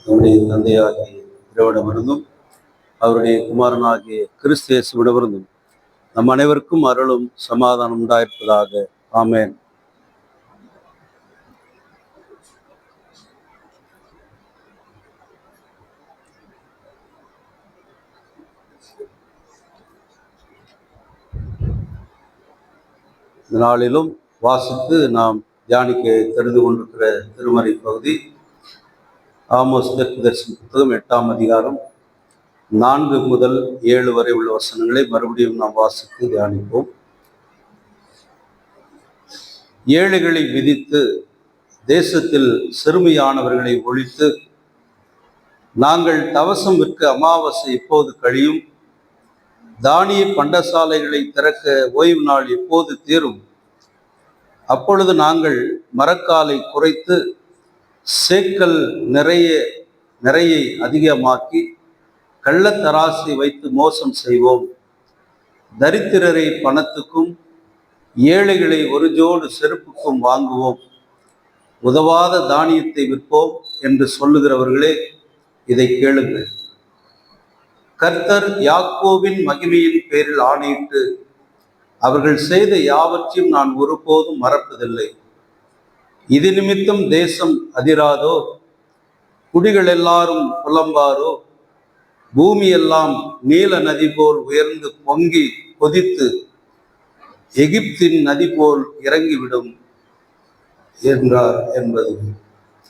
நம்முடைய தந்தையாகிய இறைவனிடமிருந்தும் அவருடைய குமாரனாகிய கிறிஸ்து இயேசுவிடமிருந்தும் நம் அனைவருக்கும் அருளும் சமாதானம் உண்டாயிருப்பதாக. ஆமென். இந்த நாளிலும் வாசித்து நாம் தியானிக்க தெரிந்து கொண்டிருக்கிற திருமறை பகுதி ஆமோஸ் தீர்க்கதரிசன புத்தகம் 8ஆம் அதிகாரம் 4 முதல் 7 வரை உள்ள வசனங்களை மறுபடியும் நாம் வாசித்து தியானிப்போம். ஏழைகளை விதித்து தேசத்தில் சிறுமியானவர்களை ஒழித்து நாங்கள் தவசம் விற்க அமாவாசை எப்போது கழியும், தானிய பண்டசாலைகளை திறக்க ஓய்வு நாள் எப்போது தீரும், அப்பொழுது நாங்கள் மரக்காலை குறைத்து சேக்கல் நிறையை அதிகமாக்கி கள்ளத்தராசை வைத்து மோசம் செய்வோம், தரித்திரரை பணத்துக்கும் ஏழைகளை ஒரு ஜோடு செருப்புக்கும் வாங்குவோம், உதவாத தானியத்தை விற்போம் என்று சொல்லுகிறவர்களே, இதை கேளுங்கள். கர்த்தர் யாக்கோபின் மகிமையின் பேரில் ஆணையிட்டு அவர்கள் செய்த யாவற்றையும் நான் ஒருபோதும் மறப்பதில்லை. இது நிமித்தம் தேசம் அதிராதோ, குடிகள் எல்லாரும் புலம்பாரோ, பூமி எல்லாம் நீல நதி போல் உயர்ந்து பொங்கி கொதித்து எகிப்தின் நதி போல் இறங்கிவிடும் என்றார் என்பது.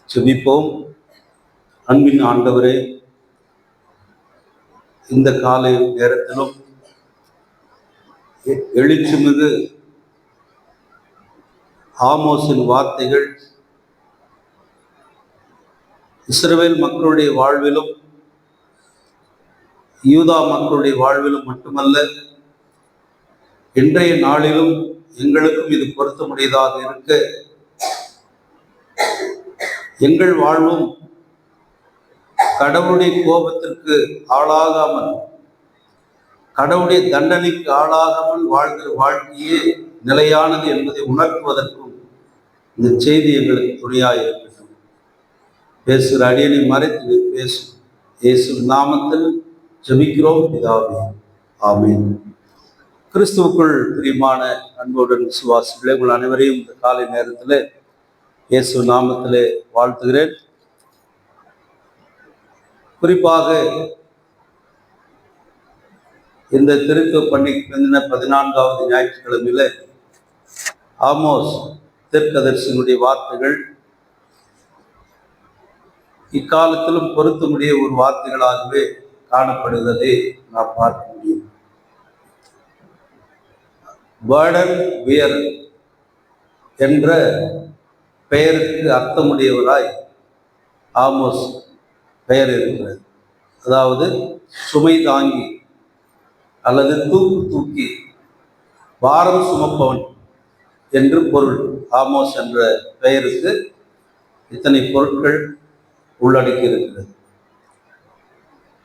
செபிப்போம். அன்பின் ஆண்டவரே, இந்த காலை நேரத்திலும் எழுச்சிமிகு ஆமோஸின் வார்த்தைகள் இஸ்ரவேல் மக்களுடைய வாழ்விலும் யூதா மக்களுடைய வாழ்விலும் மட்டுமல்ல, இன்றைய நாளிலும் எங்களுக்கும் இது பொருத்தமுடையதாக இருக்க, எங்கள் வாழ்வும் கடவுளுடைய கோபத்திற்கு ஆளாகாமல், கடவுளுடைய தண்டனைக்கு ஆளாகாமல் வாழ்கிற வாழ்க்கையே நிலையானது என்பதை உணர்த்துவதற்கும் இந்த செய்தி எங்களுக்கு துணையாக இருக்கட்டும். பேசுகிற அடியனை மறைத்து பேசும் இயேசு நாமத்தில் ஜெபிக்கிறோம் பிதாவே, ஆமென். கிறிஸ்துவுக்குள் பிரியமான அன்புடன் விசுவாசிகளே, உங்கள் அனைவரையும் இந்த காலை நேரத்தில் இயேசு நாமத்திலே வாழ்த்துகிறேன். குறிப்பாக இந்த திருக்க பண்டிகைக்கு முந்தின 14வது ஞாயிற்றுக்கிழமையில ஆமோஸ் தீர்க்கதரிசனுடைய வார்த்தைகள் இக்காலத்திலும் பொருத்தமுடைய ஒரு வார்த்தைகளாகவே காணப்படுகிறதை நாம் பார்க்க முடியும். பேர்டன் வியர் என்ற பெயருக்கு அர்த்தமுடையவராய் ஆமோஸ் பெயர் இருக்கிறது. அதாவது சுமை தாங்கி அல்லது தூக்கி பாரம் சுமப்பவன் என்று பொருள். ஆமோஸ் என்ற பெயருக்கு இத்தனை பொருட்கள் உள்ளடக்கி இருக்கிறது.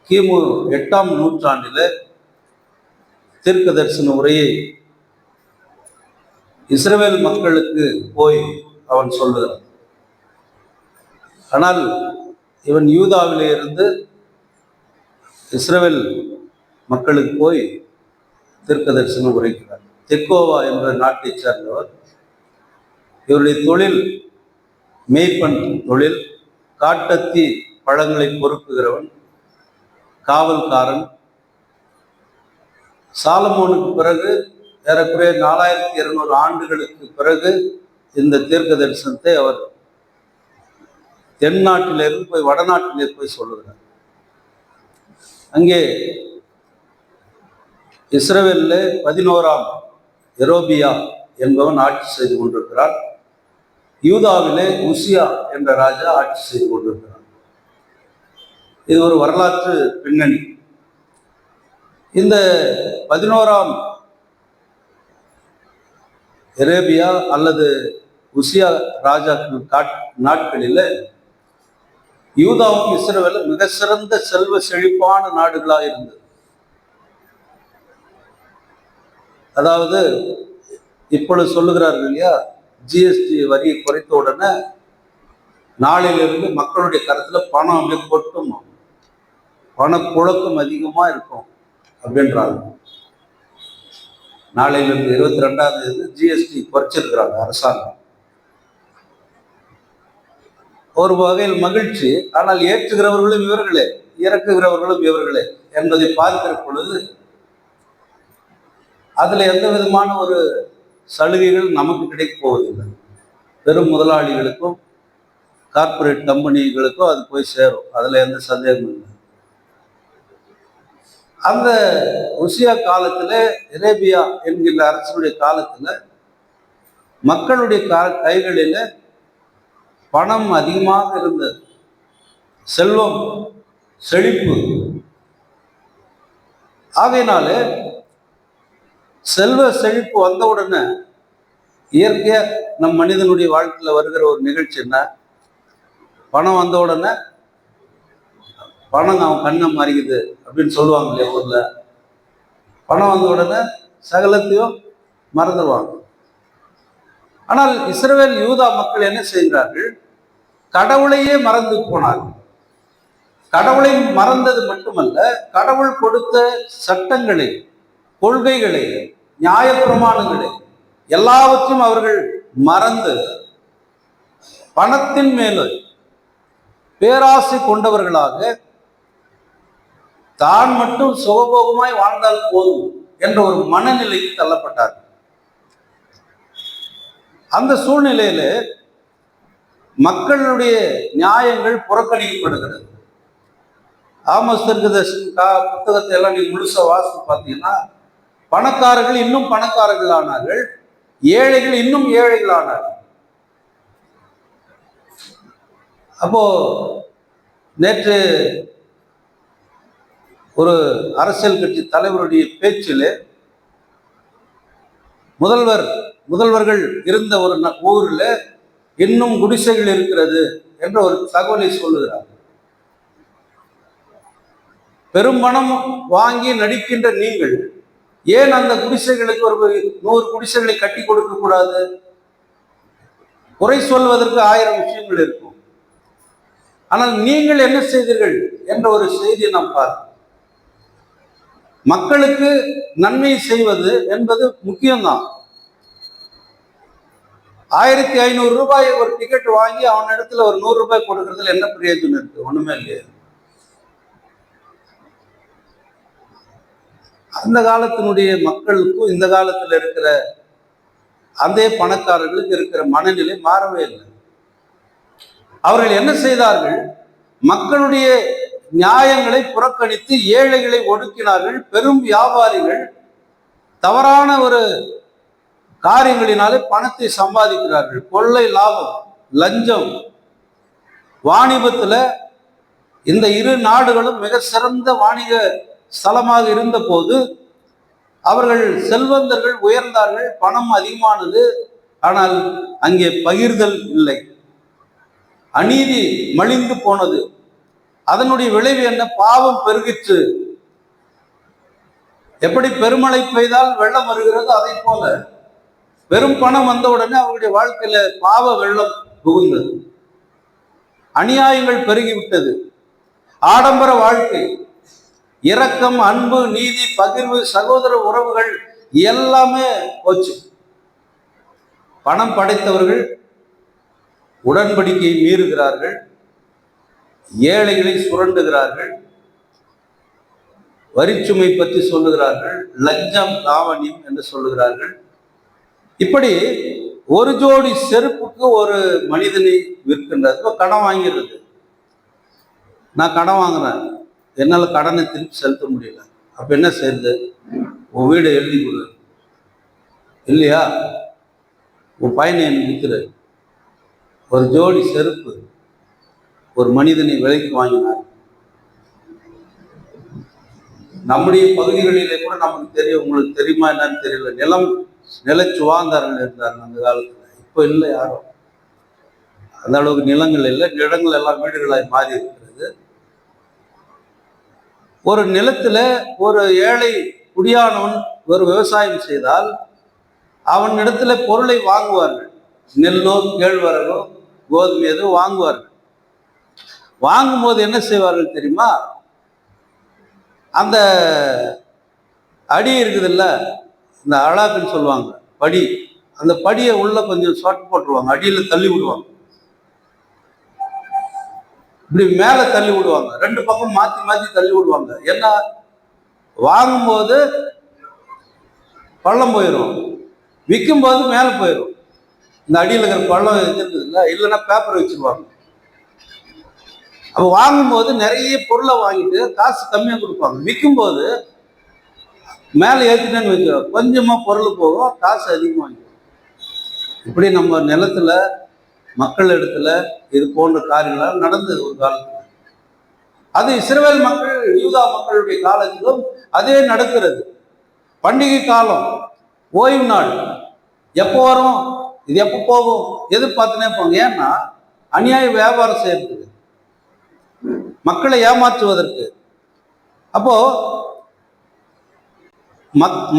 கிமு 8ஆம் நூற்றாண்டில் தீர்க்க தரிசன உரையை இஸ்ரவேல் மக்களுக்கு போய் அவன் சொல்லுகிறான். ஆனால் இவன் யூதாவிலே இருந்து இஸ்ரவேல் மக்களுக்கு போய் தீர்க்க தரிசனம் உரைக்கிறார். தெக்கோவா என்ற நாட்டை சேர்ந்தவர். இவருடைய தொழில் மேய்ப்பன் தொழில். காட்டத்தி பழங்களை பொறுக்குகிறவன், காவல்காரன். சாலமோனுக்கு பிறகு ஏறக்குறைய 4200 ஆண்டுகளுக்கு பிறகு இந்த தீர்க்க தரிசனத்தை அவர் தென்னாட்டிலிருந்து போய் வடநாட்டிலே போய் சொல்லுகிறார். அங்கே இஸ்ரவேலில் 11ஆம் எரோபியா என்பவன் ஆட்சி செய்து கொண்டிருக்கிறார். யூதாவிலே உசியா என்ற ராஜா ஆட்சி செய்து கொண்டிருக்கிறார். இது ஒரு வரலாற்று பின்னணி. இந்த 11ஆம் எரேபியா அல்லது உசியா ராஜாக்கள் நாட்களில் யூதாவும் இஸ்ரவேலும் மிக சிறந்த செல்வ செழிப்பான நாடுகளாக இருந்தது. அதாவது இப்பொழுது சொல்லுகிறார்கள் இல்லையா, ஜிஎஸ்டி வரியை குறைத்த உடனே நாளிலிருந்து மக்களுடைய கருத்துல பணம் அப்படி கொட்டும், பணப்புழக்கம் அதிகமா இருக்கும் அப்படின்றாங்க. நாளையிலிருந்து 22ஆம் தேதி ஜிஎஸ்டி குறைச்சிருக்கிறாங்க அரசாங்கம். ஒரு வகையில் மகிழ்ச்சி. ஆனால் ஏற்றுகிறவர்களும் இவர்களே, இறக்குகிறவர்களும் இவர்களே என்பதை பார்க்கிற பொழுது அதுல எந்த விதமான ஒரு சலுகைகள் நமக்கு கிடைக்க போவதில்லை. பெரும் முதலாளிகளுக்கும் கார்பரேட் கம்பெனிகளுக்கும் அது போய் சேரும், அதுல எந்த சந்தேகமும் இல்லை. அந்த ருசியா காலத்துல, அரேபியா என்கின்ற அரசனுடைய காலத்துல மக்களுடைய கைகளில பணம் அதிகமாக இருந்தது, செல்வம் செழிப்பு. ஆகையினால செல்வ செழிப்பு வந்தவுடனே இயற்கையா நம் மனிதனுடைய வாழ்க்கையில் வருகிற ஒரு நிகழ்ச்சி என்ன, பணம் வந்த உடனே பணம் அவன் கண்ணை மறிக்குது அப்படின்னு சொல்லுவாங்க இல்லையா ஊர்ல. பணம் வந்த உடனே சகலத்தையும் மறந்துடுவாங்க. ஆனால் இஸ்ரவேல் யூதா மக்கள் என்ன செய்கிறார்கள், கடவுளையே மறந்து போனார்கள். கடவுளை மறந்தது மட்டுமல்ல, கடவுள் கொடுத்த சட்டங்களை, கொள்கைகளை, நியாய பிரமாணங்களை எல்லாவற்றையும் அவர்கள் மறந்து பணத்தின் மேல பேராசை கொண்டவர்களாக தான் மட்டும் சுகபோகமாய் வாழ்ந்தால் போதும் என்ற ஒரு மனநிலைக்கு தள்ளப்பட்டார்கள். அந்த சூழ்நிலையில மக்களுடைய நியாயங்கள் புறக்கணிக்கப்படுகிறது. ஆமோஸ் தீர்க்கதரிசி புத்தகத்தை எல்லாம் நீங்க முழுசா வாசித்து பார்த்தீங்கன்னா, பணக்காரர்கள் இன்னும் பணக்காரர்கள் ஆனார்கள், ஏழைகள் இன்னும் ஏழைகள் ஆனார்கள். அப்போ நேற்று ஒரு அரசியல் கட்சி தலைவருடைய பேச்சில் முதல்வர்கள் இருந்த ஒரு ஊரில் இன்னும் குடிசைகள் இருக்கிறது என்ற ஒரு தகவலை சொல்லுகிறார். பெரும் பணம் வாங்கி நடிக்கின்ற நீங்கள் ஏன் அந்த குடிசைகளுக்கு ஒரு 100 குடிசைகளை கட்டி கொடுக்க கூடாது? குறை சொல்வதற்கு 1000 விஷயங்கள் இருக்கும். ஆனால் நீங்கள் என்ன செய்தீர்கள் என்ற ஒரு செய்தியை நாம் பார்க்கிறோம். மக்களுக்கு நன்மை செய்வது என்பது முக்கியம்தான். 1500 ரூபாய் ஒரு டிக்கெட் வாங்கி அவன் இடத்துல ஒரு 100 ரூபாய் கொடுக்கறதுல என்ன பிரயோஜனம் இருக்கு? ஒண்ணுமே இல்லையா? அந்த காலத்தினுடைய மக்களுக்கும் இந்த காலத்தில் இருக்கிற அதே பணக்காரர்களுக்கு இருக்கிற மனநிலை மாறவே இல்லை. அவர்கள் என்ன செய்தார்கள்? மக்களுடைய நியாயங்களை புறக்கணித்து ஏழைகளை ஒடுக்கினார்கள். பெரும் வியாபாரிகள் தவறான ஒரு காரியங்களினாலே பணத்தை சம்பாதிக்கிறார்கள். கொள்ளை லாபம், லஞ்சம், வாணிபத்துல இந்த இரு நாடுகளும் மிக சிறந்த வாணிக ஸ்தலமாக இருந்த போது அவர்கள் செல்வந்தர்கள் உயர்ந்தார்கள், பணம் அதிகமானது. ஆனால் அங்கே பகிர்தல் இல்லை, அநீதி மலிந்து போனது. அதனுடைய விளைவு என்ன? பாவம் பெருகிற்று. எப்படி பெருமழை பெய்தால் வெள்ளம் வருகிறது, அதை போல பெரும் பணம் வந்த உடனே அவருடைய வாழ்க்கையில பாவ வெள்ளம் புகுந்தது, அநியாயங்கள் பெருகிவிட்டது. ஆடம்பர வாழ்க்கை, இரக்கம், அன்பு, நீதி, பகிர்வு, சகோதர உறவுகள் எல்லாமே போச்சு. பணம் படைத்தவர்கள் உடன்படிக்கையை மீறுகிறார்கள், ஏழைகளை சுரண்டுகிறார்கள், வரிச்சுமை பற்றி சொல்லுகிறார்கள், லஞ்சம் லாவணியம் என்று சொல்லுகிறார்கள். இப்படி ஒரு ஜோடி செருப்புக்கு ஒரு மனிதனை விற்கின்றது. கடன் வாங்கிறது. நான் கடன் வாங்குறேன், என்னால் கடனை திருப்பி செலுத்த முடியல. அப்ப என்ன செய்யுது? உன் வீடை எழுதி கொடு, இல்லையா உன் பையனை எனக்கு விற்கிற. ஒரு ஜோடி செருப்பு ஒரு மனிதனை விலைக்கு வாங்கினார். நம்முடைய பகுதிகளிலே கூட நமக்கு தெரியும், உங்களுக்கு தெரியுமா என்னன்னு தெரியல, நிலச்சுவாந்தார்கள் இருந்தார்கள் அந்த காலத்துல. இப்போ இல்லை யாரும், அந்த அளவுக்கு நிலங்கள் இல்லை, நிலங்கள் எல்லாம் வீடுகளாய் மாறி இருக்கிறது. ஒரு நிலத்துல ஒரு ஏழை குடியானவன் ஒரு விவசாயம் செய்தால் அவன் இடத்துல பொருளை வாங்குவார்கள். நெல்லோ கேழ்வரகோ கோதுமை ஏதோ வாங்குவார்கள். வாங்கும்போது என்ன செய்வார்கள் தெரியுமா? அந்த அடி இருக்குதுல்ல, இந்த அழாக்குன்னு சொல்லுவாங்க, படி, அந்த படியை உள்ள கொஞ்சம் சொட்டு போட்டுருவாங்க, அடியில் தள்ளி விடுவாங்க, இப்படி மேலே தள்ளி விடுவாங்க, ரெண்டு பக்கம் மாற்றி மாற்றி தள்ளி விடுவாங்க. ஏன்னா வாங்கும்போது பள்ளம் போயிடும், விற்கும்போது மேலே போயிடும். இந்த அடியில் இருக்கிற பள்ளம் இருக்குது இல்லை, இல்லைன்னா பேப்பர் வச்சுருவாங்க. அப்போ வாங்கும்போது நிறைய பொருளை வாங்கிட்டு காசு கம்மியாக கொடுப்பாங்க, விற்கும்போது மேலே ஏற்றிட்டேன்னு வச்சோ கொஞ்சமாக பொருள் போகும், காசு அதிகமாக வாங்கிடும். இப்படி நம்ம நிலத்துல மக்கள் இடத்துல இது போன்ற காரியங்களால் நடந்தது ஒரு காலத்தில். அது இஸ்ரவேல் மக்கள் யூதா மக்களுடைய காலத்திலும் அதே நடக்கிறது. பண்டிகை காலம், ஓய்வு நாள் எப்போ வரும், இது எப்போ போகும் எதிர்பார்த்துனே போங்க. ஏன்னா அநியாய வியாபாரம் செய்யறதுக்கு, மக்களை ஏமாற்றுவதற்கு. அப்போ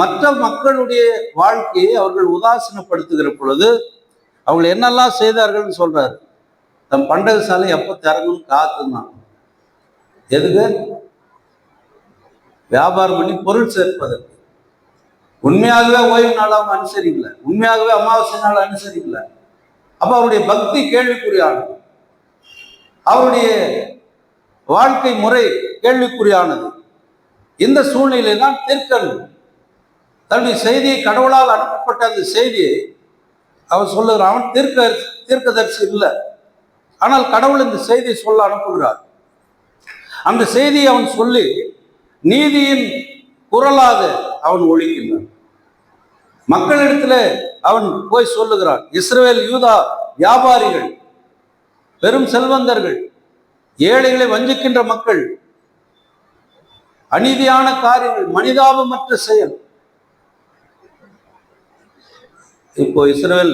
மற்ற மக்களுடைய வாழ்க்கையை அவர்கள் உதாசீனப்படுத்துகிற பொழுது அவங்க என்னெல்லாம் செய்தார்கள் சொல்றாரு. தம் பண்டக சாலை எப்போ திறங்கணும்னு காத்துனாங்க. எதுக்கு? வியாபாரம் பண்ணி பொருள் சேர்ப்பதற்கு. உண்மையாகவே ஓய்வு நாளாக அனுசரிக்கல, உண்மையாகவே அமாவாசை நாள் அனுசரிக்கல. அப்ப அவருடைய பக்தி கேள்விக்குறியானது, அவருடைய வாழ்க்கை முறை கேள்விக்குறியானது. இந்த சூழ்நிலை தான் தீர்க்கன் தன்னுடைய செய்தியை, கடவுளால் அனுப்பப்பட்ட அந்த செய்தியை அவன் சொல்லுகிறான். அவன் தீர்க்கதரிசி இல்லை, ஆனால் கடவுள் இந்த செய்தியை சொல்ல அனுப்புகிறார். அந்த செய்தியை அவன் சொல்லி நீதியின் குரலாக அவன் ஒழிக்கின்றான். மக்களிடத்துல அவன் போய் சொல்லுகிறான். இஸ்ரவேல் யூதா வியாபாரிகள், பெரும் செல்வந்தர்கள், ஏழைகளை வஞ்சிக்கின்ற மக்கள், அநீதியான காரியங்கள், மனிதாபமற்ற செயல். இப்போ இஸ்ரவேல்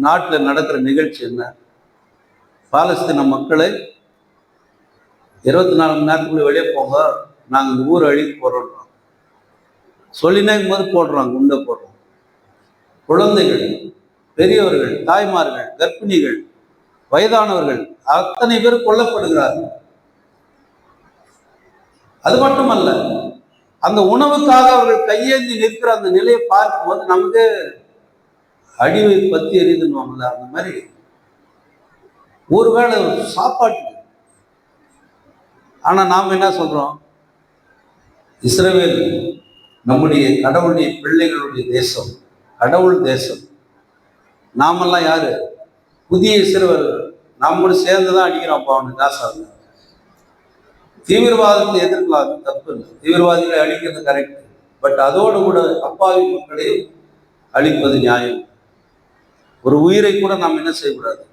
நாட்டில் நடக்கிற நிகழ்ச்சி என்ன? பாலஸ்தீன மக்களை 24 மணி நேரத்துக்குள்ள வெளியே போங்க, நாங்கள் இந்த ஊர் அழிக்க போறோம் சொல்லினே போது போடுறாங்க, குண்டை போடுறோம். குழந்தைகள், பெரியவர்கள், தாய்மார்கள், கர்ப்பிணிகள், வயதானவர்கள் அத்தனை பேர் கொல்லப்படுகிறார்கள். அது மட்டுமல்ல, அந்த உணவுக்காக அவர்கள் கையேந்தி நிற்கிற அந்த நிலையை பார்க்கும்போது நமக்கு அடிவை பத்தி எரியுதுன்னு அந்த மாதிரி. ஒருவேளை சாப்பாட்டு. ஆனா நாம் என்ன சொல்றோம்? இஸ்ரவேல் நம்முடைய கடவுளுடைய பிள்ளைகளுடைய தேசம், கடவுள் தேசம். நாமெல்லாம் யாரு? புதிய இஸ்ரவேல். நம்மோடு சேர்ந்துதான் அடிக்கிறோம் அவனுக்கு காசாக. தீவிரவாதத்தை எதிர்க்கலாம், அது தப்பு இல்லை, தீவிரவாதிகளை அழிக்கிறது கரெக்ட். பட் அதோடு கூட அப்பாவி மக்களை அழிப்பது நியாயம். ஒரு உயிரை கூட நாம் என்ன செய்யக்கூடாது,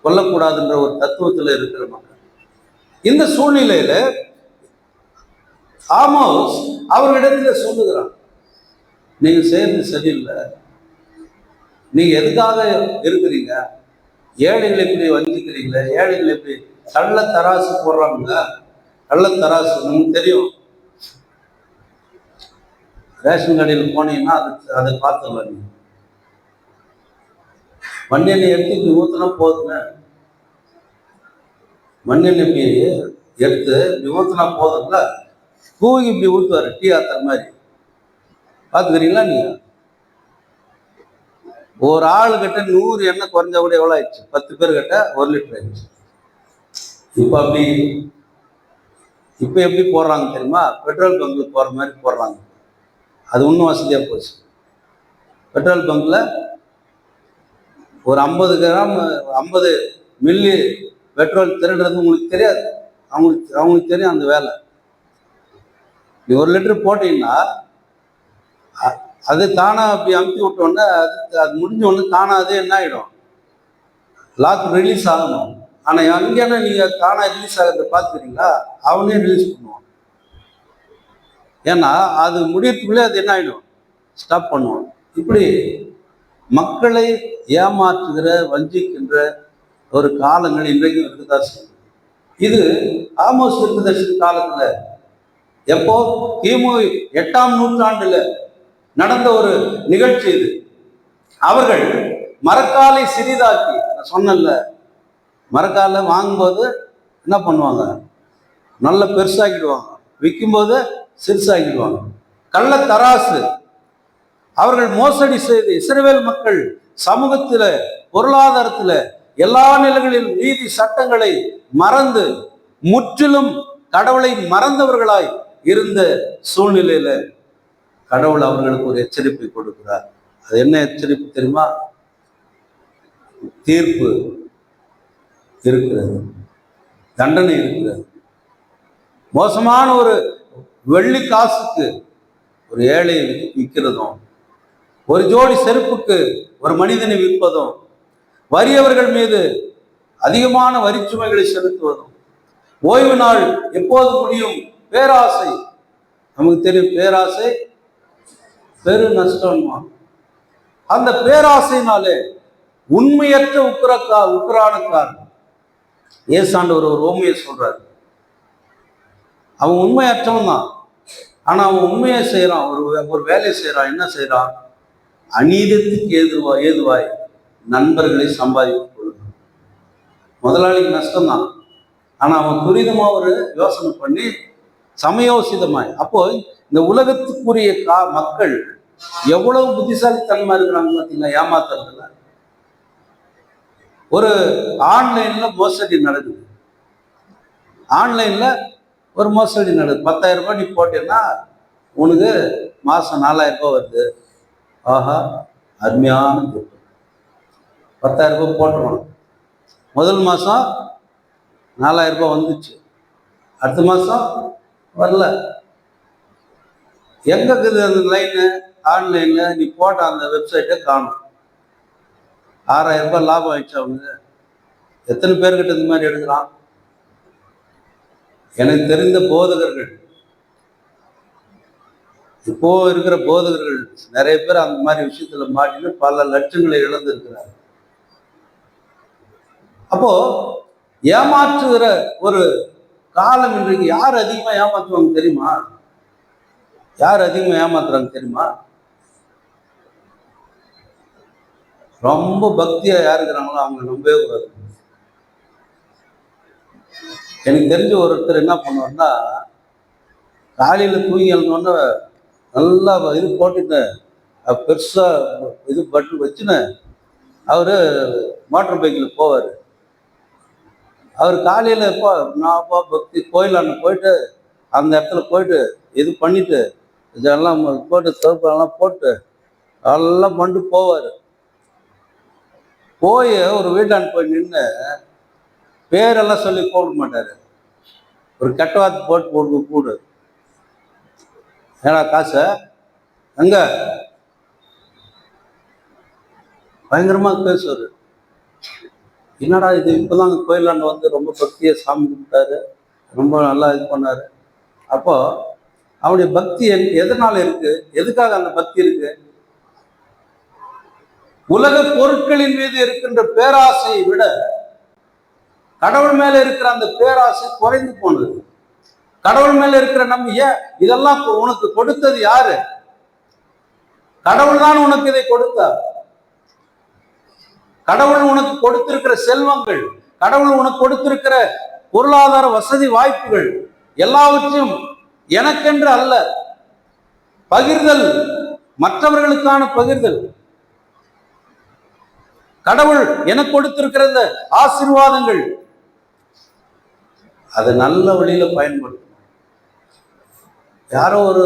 கொல்லக்கூடாதுன்ற ஒரு தத்துவத்தில் இருக்கிற மக்கள். இந்த சூழ்நிலையில ஆமோஸ் அவர்களிடத்துல சொல்லுகிறான், நீங்க செய்யறது சரியில்லை, நீங்க எதுக்காக இருக்கிறீங்க, ஏழைகளை எப்படி வஞ்சிக்கிறீங்களே, ஏழைகளை எப்படி கள்ள தராசு போடுறாங்க. கள்ள தராசு நமக்கு தெரியும், ரேஷன் கடையில் போனீங்கன்னா அதை பார்த்துக்கலாம். நீங்க மண்ணெண்ணெய் எடுத்து இப்படி ஊற்றினா போதுங்க, மண்ணெண்ணெய் இப்படி எடுத்து இப்படி ஊற்றினா போதுங்களா, தூக்கி இப்படி ஊற்றுவாரு டீ ஆத்துற மாதிரி. பார்த்துக்கிறீங்களா? நீங்க ஒரு ஆள் கிட்ட 100 எண்ணெய் குறைஞ்சா கூட எவ்வளோ ஆயிடுச்சு? 10 பேர் கிட்ட 1 லிட்டர் ஆயிடுச்சு. இப்போ எப்படி போடுறாங்க தெரியுமா? பெட்ரோல் பங்க்ல போற மாதிரி போடுறாங்க. அது இன்னும் வசதியா போச்சு. பெட்ரோல் பங்க்ல ஒரு 50 கிராம் 50 மில்லி பெட்ரோல் திருடுறது உங்களுக்கு தெரியாது, அவங்களுக்கு தெரியும் அந்த வேலை. நீ 1 லிட்டர் போட்டீங்கன்னா அது தானா அப்படி அமுத்தி விட்டோன்னே அது முடிஞ்ச உடனே தானா அதே என்ன ஆகிடும், லாக் ரிலீஸ் ஆகணும். ஆனால் அங்கேனா நீங்கள் தானா ரிலீஸ் ஆகிறத பார்த்துக்கிறீங்களா? அவனே ரிலீஸ் பண்ணுவான். ஏன்னா அது முடியறதுக்குள்ளே அது என்ன ஆகிடும், ஸ்டாப் பண்ணுவான். இப்படி மக்களை ஏமாற்றுகிற வஞ்சிக்கின்ற ஒரு காலங்கள் இன்றைக்கும் இருக்குதான் செய்யும். இது ஆமோஸ் தீர்க்கதரிசி காலத்துல, எப்போ கிமு 8ஆம் நூற்றாண்டுல நடந்த ஒரு நிகழ்ச்சி இது. அவர்கள் மரக்காலை சிறிதாக்கி, நான் சொன்னேன்ல, மரக்காலை வாங்கும்போது என்ன பண்ணுவாங்க, நல்ல பெருசாக்கிடுவாங்க, விற்கும்போது சிறுசாக்கிடுவாங்க. கள்ள தராசு, அவர்கள் மோசடி செய்து இஸ்ரவேல் மக்கள் சமூகத்துல, பொருளாதாரத்துல, எல்லா நிலைகளிலும் நீதி சட்டங்களை மறந்து முற்றிலும் கடவுளை மறந்தவர்களாய் இருந்த சூழ்நிலையில கடவுள் அவர்களுக்கு ஒரு எச்சரிப்பை கொடுக்கிறார். அது என்ன எச்சரிப்பு தெரியுமா? தீர்ப்பு இருக்கிறது, தண்டனை இருக்கிறது. மோசமான ஒரு வெள்ளி காசுக்கு ஒரு ஏழை விற்கிறதும், ஒரு ஜோடி செருப்புக்கு ஒரு மனிதனை விற்பதும், வறியவர்கள் மீது அதிகமான வரிச்சுமைகளை செலுத்துவதும், ஓய்வு நாள் எப்போது முடியும், பேராசை, நமக்கு தெரியும் பேராசை பெரு நஷ்டமா. அந்த பேராசையினாலே உண்மையற்ற உக்ரானக்காரன் ஏசாண்டவர் ஒரு ஓமையை சொல்றாரு. அவன் உண்மையற்றவன் தான், ஆனா அவன் உண்மையை செய்யறான், ஒரு வேலையை செய்யறான். என்ன செய்யறான்? அநீதத்துக்கு ஏதுவாய் நண்பர்களை சம்பாதித்துக் கொள்ளும். முதலாளிக்கு நஷ்டம்தான், ஆனா அவன் துரிதமா ஒரு யோசனை பண்ணி சமயோசிதமாய். அப்போ இந்த உலகத்துக்குரிய மக்கள் எவ்வளவு புத்திசாலித்தனமா இருக்கிறாங்க பார்த்தீங்களா ஏமாத்துறதுல. ஒரு ஆன்லைன்ல மோசடி நடக்குது, ஆன்லைன்ல ஒரு மோசடி நடக்குது. 10,000 ரூபாய் நீ போட்டேன்னா உனக்கு மாசம் 4,000 ரூபாய் வருது. ஆஹா, அருமையான திட்டம். 10,000 ரூபாய் போட்டுருவாங்க. முதல் மாசம் 4,000 ரூபாய் வந்துச்சு, அடுத்த மாசம் வரல. எங்க இருக்குது அந்த லைனு? ஆன்லைன்ல நீ போட்ட அந்த வெப்சைட்டை காணும். 6,000 ரூபாய் லாபம் ஆயிடுச்சு அவங்க. எத்தனை பேர்கிட்ட இந்த மாதிரி எடுக்கிறான்? எனக்கு தெரிந்த போதகர்கள், இப்போ இருக்கிற போதகர்கள் நிறைய பேர் அந்த மாதிரி விஷயத்துல மாட்டின்னு பல லட்சங்களை இழந்து இருக்கிறார். அப்போ ஏமாற்றுகிற ஒரு காலம் இன்றைக்கு. யார் அதிகமா ஏமாற்றுவாங்க தெரியுமா? யார் அதிகமா ஏமாத்துறாங்க தெரியுமா? ரொம்ப பக்தியா யார் இருக்கிறாங்களோ அவங்க நம்பவே கூடாது. எனக்கு தெரிஞ்ச ஒருத்தர் என்ன பண்ணுவார்னா, காலையில தூங்கி எழுந்தோடனே நல்லா இது போட்டுட்டு பெருசா இது பட்டு வச்சுன்னு அவரு மோட்டர் பைக்கில் போவார். அவர் காலையில நான் பக்தி கோயிலாண்ட போயிட்டு அந்த இடத்துல போயிட்டு இது பண்ணிட்டு இதெல்லாம் போட்டு தொகுப்பெல்லாம் போட்டு எல்லாம் பண்ணிட்டு போவார். போய் ஒரு வீட்டாண்டு போய் நின்று பேரெல்லாம் சொல்லி கூப்பிட மாட்டாரு. ஒரு கெட்ட வார்த்தை போட்டு கூடு, ஏன்னா காசை எங்க பயங்கரமா பேசுவாரு. என்னடா இது, இப்போதான் கோயிலாண்டு வந்து ரொம்ப பக்தியை சாமி கும்பிட்டாரு, ரொம்ப நல்லா இது பண்ணாரு. அப்போ அவனுடைய பக்தி எதனால இருக்கு? எதுக்காக அந்த பக்தி இருக்கு? உலக பொருட்களின் மீது இருக்கின்ற பேராசையை விட கடவுள் மேல இருக்கிற அந்த பேராசை குறைந்து போனது. கடவுள் மேல இருக்கிற நம்பிக்கை, இதெல்லாம் உனக்கு கொடுத்தது யாரு? கடவுள் தான் உனக்கு இதை கொடுத்தார். கடவுள் உனக்கு கொடுத்திருக்கிற செல்வங்கள், கடவுள் உனக்கு கொடுத்திருக்கிற பொருளாதார வசதி வாய்ப்புகள் எல்லாவற்றையும் எனக்கென்று அல்ல, பகிர்தல், மற்றவர்களுக்கான பகிர்தல். கடவுள் எனக்கு கொடுத்திருக்கிற இந்த ஆசீர்வாதங்கள் அதை நல்ல வழியில பயன்படுத்தணும். யாரோ ஒரு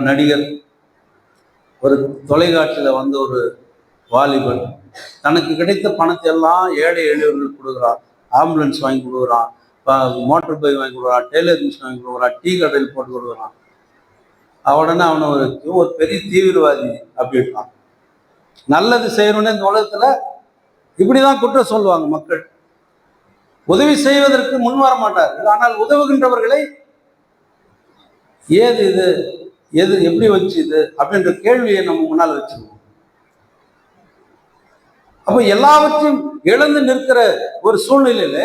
நடிகர், ஒரு தொலைக்காட்சியில வந்து ஒரு வாலிபன் தனக்கு கிடைத்த பணத்தை எல்லாம் ஏழை எளியவர்களுக்கு கொடுக்குறான். ஆம்புலன்ஸ் வாங்கி கொடுக்குறான், மோட்டர் பைக் வாங்கி கொடுக்குறான், டெய்லர் மிஷின் வாங்கி கொடுக்குறான், டீ கடையில் போட்டு கொடுக்குறான். உடனே அவனை ஒரு பெரிய தீவிரவாதி அப்படின்றான். நல்லது செய்யணும்னு இந்த உலகத்துல இப்படிதான் குற்றம் சொல்லுவாங்க மக்கள். உதவி செய்வதற்கு முன் வர மாட்டார்கள், ஆனால் உதவுகின்றவர்களை ஏது இது, எது எப்படி வச்சு இது அப்படின்ற கேள்வியை நம்ம முன்னால் வச்சுருவோம். அப்ப எல்லாவற்றையும் இழந்து நிற்கிற ஒரு சூழ்நிலையில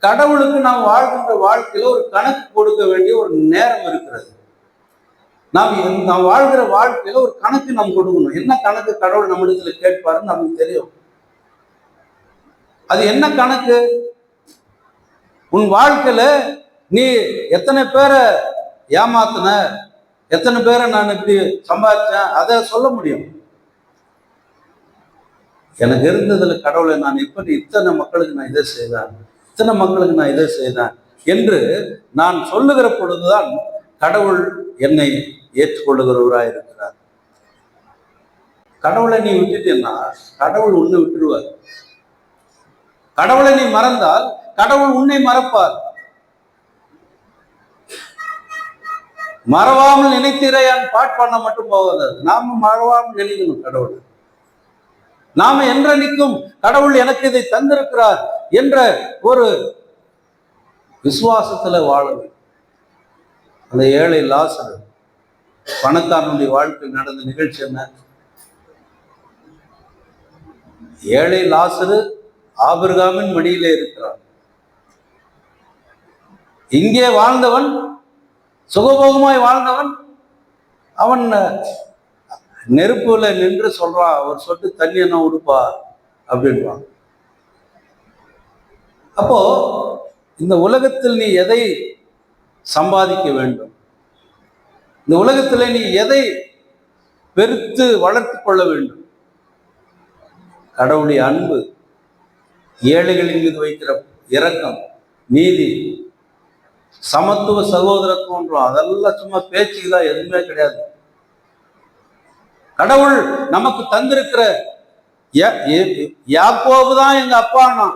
கடவுளுக்கு நாம் வாழ்கின்ற வாழ்க்கையில ஒரு கணக்கு கொடுக்க வேண்டிய ஒரு நேரம் இருக்கிறது. நாம் வாழ்கிற வாழ்க்கையில ஒரு கணக்கு நாம் கொடுக்கணும். என்ன கணக்கு கடவுள் நம்மிடத்துல கேட்பாருன்னு நமக்கு தெரியும். அது என்ன கணக்கு? உன் வாழ்க்கையில நீ எத்தனை பேரை ஏமாத்தின, எத்தனை பேரை நான் இப்படி சம்பாதிச்சேன், அதை சொல்ல முடியும். எனக்கு இருந்ததுல கடவுளை நான் இப்படி இத்தனை மக்களுக்கு நான் இதை செய்தேன், இத்தனை மக்களுக்கு நான் இதை செய்தேன் என்று நான் சொல்லுகிற பொழுதுதான் கடவுள் என்னை ஏற்றுக்கொள்ளுகிறவராக இருக்கிறார். கடவுளை நீ விட்டுட்டேன்னா கடவுள் உன்னை விட்டுருவார். கடவுளை நீ மறந்தால் கடவுள் உன்னை மறப்பார். மறவாமல் நினைத்திரையான் பாட் பண்ண மட்டும் போகாது. நாம மறவாமல் நினைக்கணும் கடவுள். நாம என்றைக்கும் கடவுள் எனக்கு இதை தந்திருக்கிறார் என்ற ஒரு விசுவாசத்துல வாழணும். அந்த ஏழை லாசரு பணக்காரனுடைய வாழ்க்கையில் நடந்த நிகழ்ச்சி என்ன? ஏழை லாசரு ஆபிரகாமின் மடியிலே இருக்கிறான். இங்கே வாழ்ந்தவன், சுகபோகமாய் வாழ்ந்தவன், அவன் நெருப்புல நின்று சொல்றான், ஒரு சொட்டு தண்ணி என்ன உடுப்பா அப்படின்றான். அப்போ இந்த உலகத்தில் நீ எதை சம்பாதிக்க வேண்டும், இந்த உலகத்தில் நீ எதை பெருத்து வளர்த்து கொள்ள வேண்டும்? கடவுளுடைய அன்பு, ஏழைகளின் மீது வைக்கிற இரக்கம், நீதி, சமத்துவ சகோதரத்துவம், அதெல்லாம் சும்மா பேச்சுக்கு தான், எதுவுமே கிடையாது. கடவுள் நமக்கு தந்திருக்கிற யாக்கோபு தான் எங்க அப்பான்னா.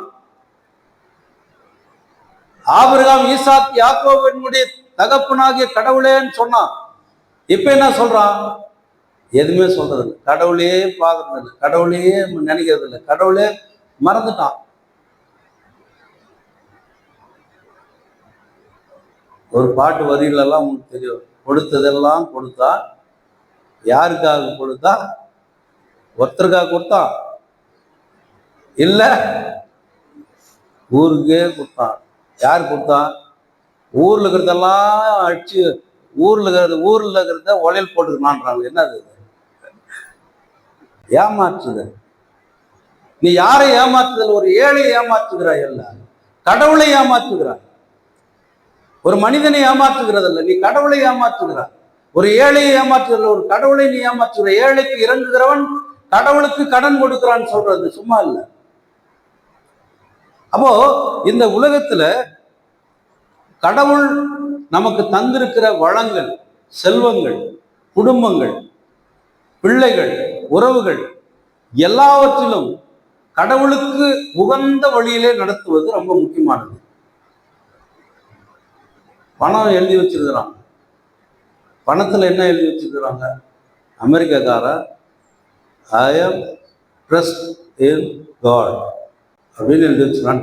ஆபிரகாம், ஈசாக், யாக்கோபு என்னுடைய தகப்பனாகிய கடவுளேன்னு சொன்னான். இப்ப என்ன சொல்றான்? எதுவுமே சொல்றது இல்லை. கடவுளையே பார்க்கறது இல்லை, கடவுளையே நினைக்கிறது இல்லை, கடவுளே மறந்துட்டான். ஒரு பாட்டு வரிகளெல்லாம் உங்களுக்கு தெரியும். கொடுத்ததெல்லாம் கொடுத்தா, யாருக்காக கொடுத்தா? ஒருத்தருக்காக கொடுத்தான் இல்ல, ஊருக்கே கொடுத்தான். யார் கொடுத்தான்? ஊர்ல இருக்கிறதெல்லாம் அடிச்சு, ஊர்ல இருக்கிறத ஒலையில் போட்டுக்கலான்றாங்க. என்னது? ஏமாற்றுதல். நீ யாரை ஏமாற்றுதல்? ஒரு ஏழை ஏமாற்றுகிறாய் அல்ல, கடவுளை ஏமாற்றுகிறாய். ஒரு மனிதனை ஏமாற்றுகிறதல்ல, நீ கடவுளை ஏமாற்றுகிறாய். ஒரு ஏழையை ஏமாற்றுதல், ஒரு கடவுளை நீ ஏமாற்றுகிற. ஏழைக்கு இறங்குகிறவன் கடவுளுக்கு கடன் கொடுக்கிறான்னு சொல்றது சும்மா இல்ல. அப்போ இந்த உலகத்துல கடவுள் நமக்கு தந்திருக்கிற வளங்கள், செல்வங்கள், குடும்பங்கள், பிள்ளைகள், உறவுகள் எல்லாவற்றிலும் கடவுளுக்கு உகந்த வழியிலே நடத்துவது ரொம்ப முக்கியமானது. பணம் எழுதி வச்சிருக்கிறாங்க. பணத்துல என்ன எழுதி வச்சிருக்கிறாங்க? அமெரிக்காக்கார I am trust in God அப்படின்னு எழுதி வச்சுக்கிறான்.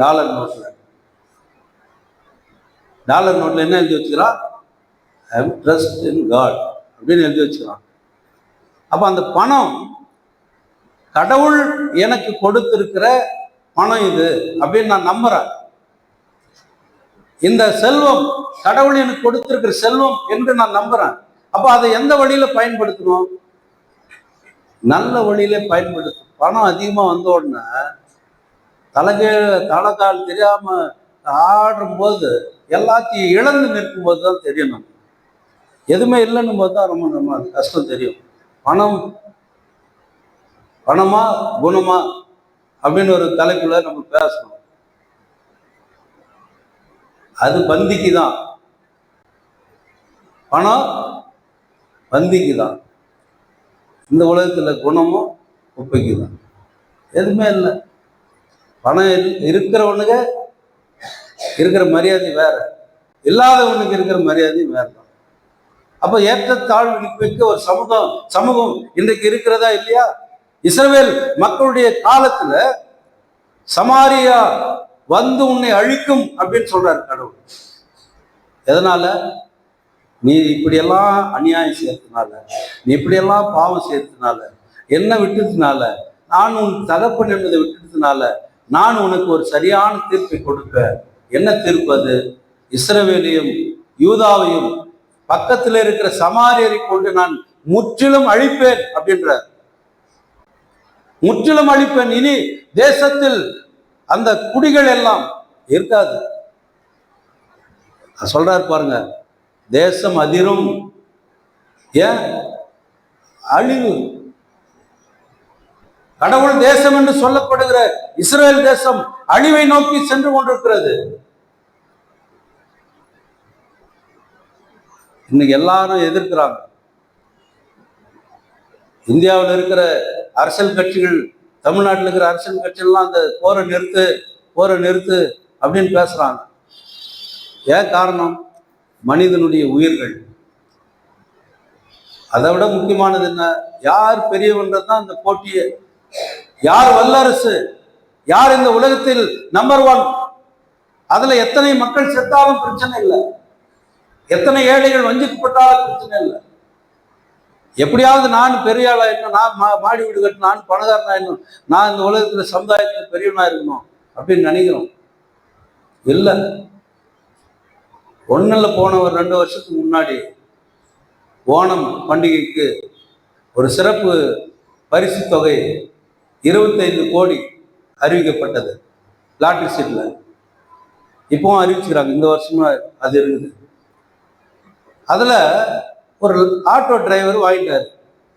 டாலர் நோட்ல என்ன எழுதி வச்சுக்கிறான்? I am trust in God அப்படின்னு எழுதி வச்சுக்கிறான். அப்ப அந்த பணம் கடவுள் எனக்கு கொடுத்திருக்கிற பணம் இது அப்படின்னு நான் நம்புறேன். இந்த செல்வம் கடவுள் எனக்கு கொடுத்திருக்கிற செல்வம் என்று நான் நம்புறேன். அப்ப அதை எந்த வழியில பயன்படுத்தணும்? நல்ல வழியில பயன்படுத்தணும். பணம் அதிகமா வந்த உடனே தலைக்கால் தெரியாம ஆடும் போது, எல்லாத்தையும் இழந்து நிற்கும் போது தான் தெரியும். நம்ம எதுவுமே இல்லைன்னும் போது தான் ரொம்ப அது கஷ்டம் தெரியும். பணமா குணமா அப்படின்னு ஒரு தலைப்புல நம்ம பேசணும். அது பந்திக்கு தான். பணம் பந்திக்கு தான். இந்த உலகத்துல குணமும் குப்பைக்கு தான். எதுவுமே இல்லை. பணம் இருக்கிறவனுக்கு இருக்கிற மரியாதை வேற, இல்லாதவனுக்கு இருக்கிற மரியாதை வேற தான். அப்ப ஏற்றத்தாழ்வு வைக்க ஒரு சமூகம் இன்றைக்கு இருக்கிறதா இல்லையா? இஸ்ரவேல் மக்களுடைய காலத்துல சமாரியா வந்து உன்னை அழிக்கும் அப்படின்னு சொல்றாரு கடவுள். எதனால? நீ இப்படியெல்லாம் அநியாயம் செய்யறதுனால, நீ இப்படியெல்லாம் பாவம் செய்யறதுனால, என்ன விட்டதுனால, நான் உன் தகப்பன் என்பதை விட்டதுனால நான் உனக்கு ஒரு சரியான தீர்ப்பை கொடுப்பேன். என்ன தீர்ப்பு அது? இஸ்ரவேலையும் யூதாவையும் பக்கத்தில் இருக்கிற சமாரியரை கொண்டு நான் முற்றிலும் அழிப்பேன் அப்படின்றார். முற்றிலும் அழிப்பேன். இனி தேசத்தில் அந்த குடிகள் எல்லாம் இருக்காது. சொல்றாரு பாருங்க, தேசம் அதிரும். ஏன் அழிவு? கடவுள் தேசம் என்று சொல்லப்படுகிற இஸ்ரேல் தேசம் அழிவை நோக்கி சென்று கொண்டிருக்கிறது. இன்னைக்கு எல்லாரும் எதிர்க்கிறாங்க. இந்தியாவில் இருக்கிற அரசியல் கட்சிகள், தமிழ்நாட்டில் இருக்கிற அரசியல் கட்சிகள்லாம் அந்த போரை நிறுத்து அப்படின்னு பேசுறாங்க. ஏன் காரணம்? மனிதனுடைய உயிர்கள். அதை விட முக்கியமானது என்ன? யார் பெரியவன்றதுதான் இந்த போட்டியே. யார் வல்லரசு, யார் இந்த உலகத்தில் நம்பர் 1. அதுல எத்தனை மக்கள் செத்தாலும் பிரச்சனை இல்லை, எத்தனை ஏழைகள் வஞ்சிக்கப்பட்டாலும் பிரச்சனை இல்லை. எப்படியாவது நான் பெரிய ஆளா இருக்கணும், நான் மாடி வீடு கட்டணும், நான் பணக்காரனா இருக்கணும், நான் இந்த உலகத்துல சமுதாயத்தில் பெரியவனா இருக்கணும் அப்படின்னு நினைக்கிறோம். இல்லை. ஒன்றில் போன ஒரு 2 வருஷத்துக்கு முன்னாடி ஓணம் பண்டிகைக்கு ஒரு சிறப்பு பரிசு தொகை 25 கோடி அறிவிக்கப்பட்டது லாட்டரி சீட்ல. இப்பவும் அறிவிச்சுக்கிறாங்க, இந்த வருஷமா அது இருக்குது. அதுல ஒரு ஆட்டோ டிரைவர் வாங்கிட்டாரு,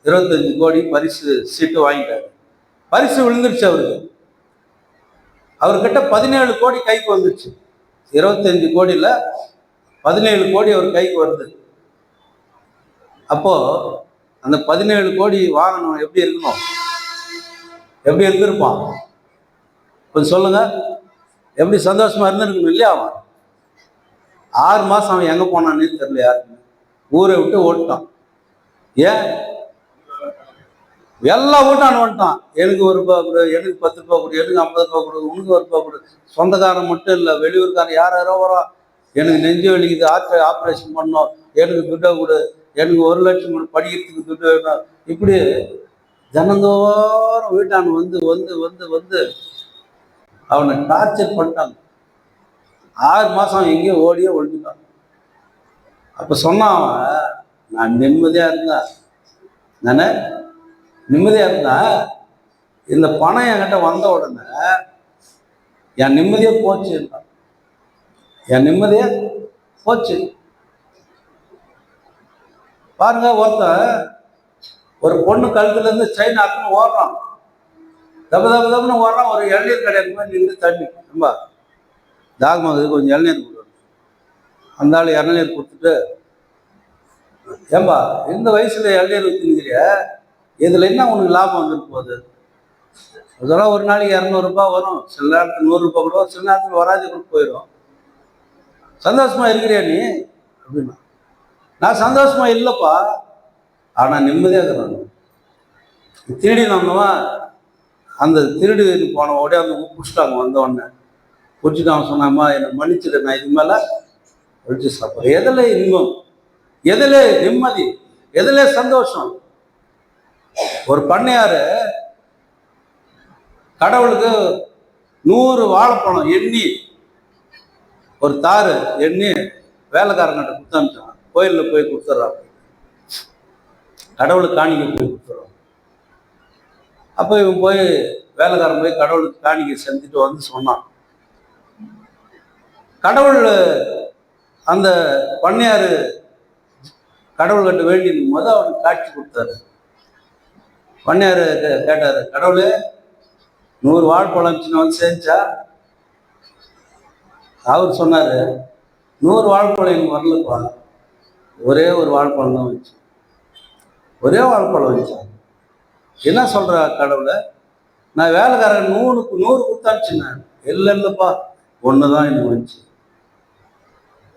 25 கோடி பரிசு சீட்டு வாங்கிட்டாரு. பரிசு விழுந்துருச்சு அவருக்கு. அவர்கிட்ட 17 கோடி கைக்கு வந்துருச்சு. 25 கோடியில 17 கோடி அவர் கைக்கு வருது. அப்போ அந்த 17 கோடி வாங்கணும் எப்படி இருக்கணும்? எப்படி இருந்திருப்பான்? கொஞ்சம் சொல்லுங்க. எப்படி சந்தோஷமா இருந்திருக்கணும் இல்லையா? அவன் 6 மாசம் அவன் எங்க போனான்னு தெரியல யாருக்குமே. ஊரை விட்டு ஓட்டான். ஏன்? எல்லாம் ஓட்டான்னு வந்துட்டான். எனக்கு 1 ரூபாய் கொடு, எனக்கு 10 ரூபாய் கொடு, எனக்கு 50 ரூபாய் கொடு, உனக்கு 1 ரூபாய் கொடு. சொந்தக்காரன் மட்டும் இல்லை, வெளியூர்காரன் யாரோ வரா, எனக்கு நெஞ்சு வலிக்குது, ஆப்ரேஷன் பண்ணோம், எனக்கு துட்டை கொடு, எனக்கு 1 லட்சம் கொடு, படிக்கிறதுக்கு துட்டு வேணும். இப்படி ஜனந்தோறும் வீட்டான் வந்து வந்து வந்து வந்து அவனை டார்ச்சர் பண்ணிட்டாங்க. 6 மாசம் எங்கேயோ ஓடியே ஒழிஞ்சுட்டான். அப்ப சொன்னான், நான் நிம்மதியா இருந்தேன், இந்த பணம் என்கிட்ட வந்த உடனே என் நிம்மதியே போச்சு, என் நிம்மதியே போச்சு. பாருங்க, ஒரு பொண்ணு கழுத்துல இருந்து செயின் அத்துன்னு ஓடுறான், தப்புன்னு ஓடுறான். ஒரு இளநீர் கடைக்கு போய் நின்று தண்ணி, ரொம்ப தாகமாக கொஞ்சம் இளநீர் கொடுக்கணும். அந்த ஆள் இளநீர் கொடுத்துட்டு, ஏம்பா இந்த வயசுல இளநீர் ஊற்றினுக்கிறிய, இதுல என்ன உனக்கு லாபம் வந்துட்டு போகுது? அதெல்லாம் ஒரு நாளைக்கு 200 ரூபாய் வரும், சில நேரத்துக்கு 100 ரூபாய் கூட, சில நேரத்துக்கு வராது கூட போயிடும். சந்தோஷமா இருக்கிறியா நீ அப்படின்னா, நான் சந்தோஷமா இல்லைப்பா, ஆனா நிம்மதியாக இருக்கிறான். திருடி வந்தவன், அந்த திருடி போன உடனே அந்த பிடிச்சிட்டாங்க. வந்தவொடனே பிடிச்சிட்டு அவன் சொன்னாம்மா என்னை மன்னிச்சிடு, நான் இது மேல ஒழிச்சு சாப்பிட்றேன். எதுல இன்பம், எதுல நிம்மதி, எதுல சந்தோஷம்? ஒரு பண்ணையாரு கடவுளுக்கு 100 வாழைப்பழம் எண்ணி, ஒரு தாறு எண்ணி வேலைக்காரங்கிட்ட கொடுத்தாச்சான். கோயிலில் போய் கொடுத்துட்றான், கடவுளுக்கு காணிக்கை போய் கொடுத்துட்றான். அப்போ இவன் போய் வேலைக்காரன் போய் கடவுளுக்கு காணிக்கை செஞ்சுட்டு வந்து சொன்னான். கடவுள் அந்த பண்ணையாரு கடவுள்கிட்ட வேண்டி அவனுக்கு காட்சி கொடுத்தாரு. பண்ணையாரு கேட்டாரு, கடவுளே 100 வாழைப்பழம் சின்ன வந்து சேர்ந்துச்சா? அவர் சொன்னாரு, 100 வாழைப்பழம் எனக்கு வரலப்பா, ஒரே ஒரு வாழைப்பழம் தான் வந்துச்சு, ஒரே வாழைப்பழம் வந்துச்சா? என்ன சொல்ற கடவுளை? நான் வேலைக்காரன் 100 கொடுத்தாச்சுன்னேன். இல்லைப்பா, 1 தான் எனக்கு வந்துச்சு.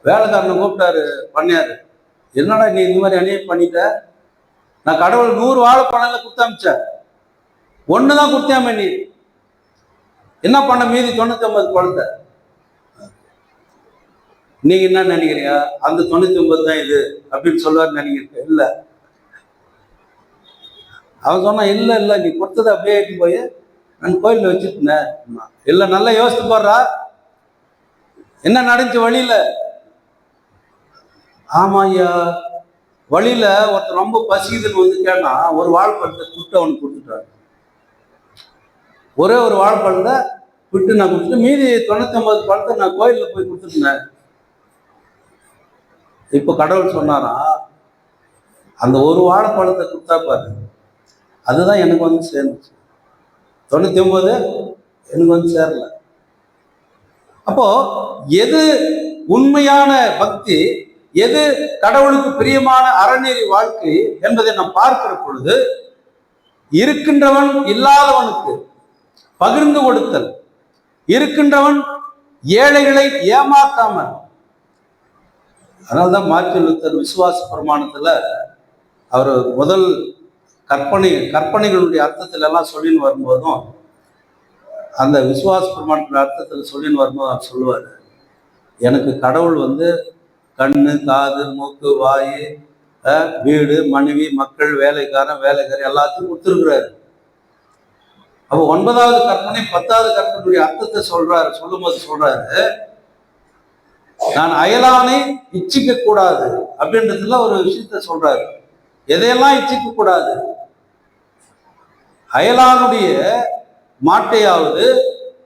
வேலைக்காரனை கூப்பிட்டாரு பண்ணையாரு, என்னடா நீ இந்த மாதிரி அநியாயம் பண்ணிட்ட? நான் கடவுள் 100 வாழைப்பழம் கொடுத்தாமிச்சேன், 1 தான் கொடுத்தாம, நீ என்ன பண்ண மீதி 99 பழத்தை? நீங்க என்ன நினைக்கிறீங்க? அந்த 99 தான் இது அப்படின்னு சொல்லுவாரு நினைக்கிறேன். இல்லை, அவன் சொன்னா இல்லை நீ கொடுத்ததை அப்படியே ஏற்றி போய் நான் கோயிலில் வச்சுருந்தேன். இல்லை, நல்லா யோசித்து போடுறா, என்ன நடந்துச்சு வழியில? ஆமா ஐயா, வழியில ஒருத்தர் ரொம்ப பசிக்குதுன்னு வந்து கேட்டா ஒரு வாழைப்பழத்தை விட்டு அவனுக்கு கொடுத்துட்டாரு. ஒரே ஒரு வாழைப்பழத்தை விட்டு நான் கொடுத்துட்டு மீதி 99 பழத்தை நான் கோயிலில் போய் கொடுத்துருந்தேன். இப்போ கடவுள் சொன்னாரா, அந்த ஒரு வாழைப்பழத்தை கொடுத்தா பாரு, அதுதான் எனக்கு வந்து சேர்ந்துச்சு. 99 எனக்கு வந்து சேரல. அப்போ எது உண்மையான பக்தி, எது கடவுளுக்கு பிரியமான அறநெறி வாழ்க்கை என்பதை நாம் பார்க்கிற பொழுது, இருக்கின்றவன் இல்லாதவனுக்கு பகிர்ந்து கொடுத்தல், இருக்கின்றவன் ஏழைகளை ஏமாத்தாமல். அதனால்தான் மார்ட்டின் லூத்தர் விசுவாச பிரமாணத்துல அவர் முதல் கற்பனைகளுடைய அர்த்தத்துல எல்லாம் சொல்லின்னு வரும்போதும், அந்த விசுவாச பிரமாணத்தின் அர்த்தத்தில் சொல்லின்னு வரும்போது அவர் சொல்லுவார், எனக்கு கடவுள் வந்து கண்ணு, காது, மூக்கு, வாய், வீடு, மனைவி, மக்கள், வேலைக்காரி எல்லாத்தையும் கொடுத்துருக்கிறாரு. அப்போ 9வது கற்பனை 10வது கற்பனையுடைய அர்த்தத்தை சொல்லும்போது சொல்றாரு, நான் அயலானை இச்சிக்க கூடாது அப்படின்றதுல ஒரு விஷயத்த சொல்றாரு. எதையெல்லாம் இச்சிக்க கூடாது? அயலானுடைய மாட்டையாவது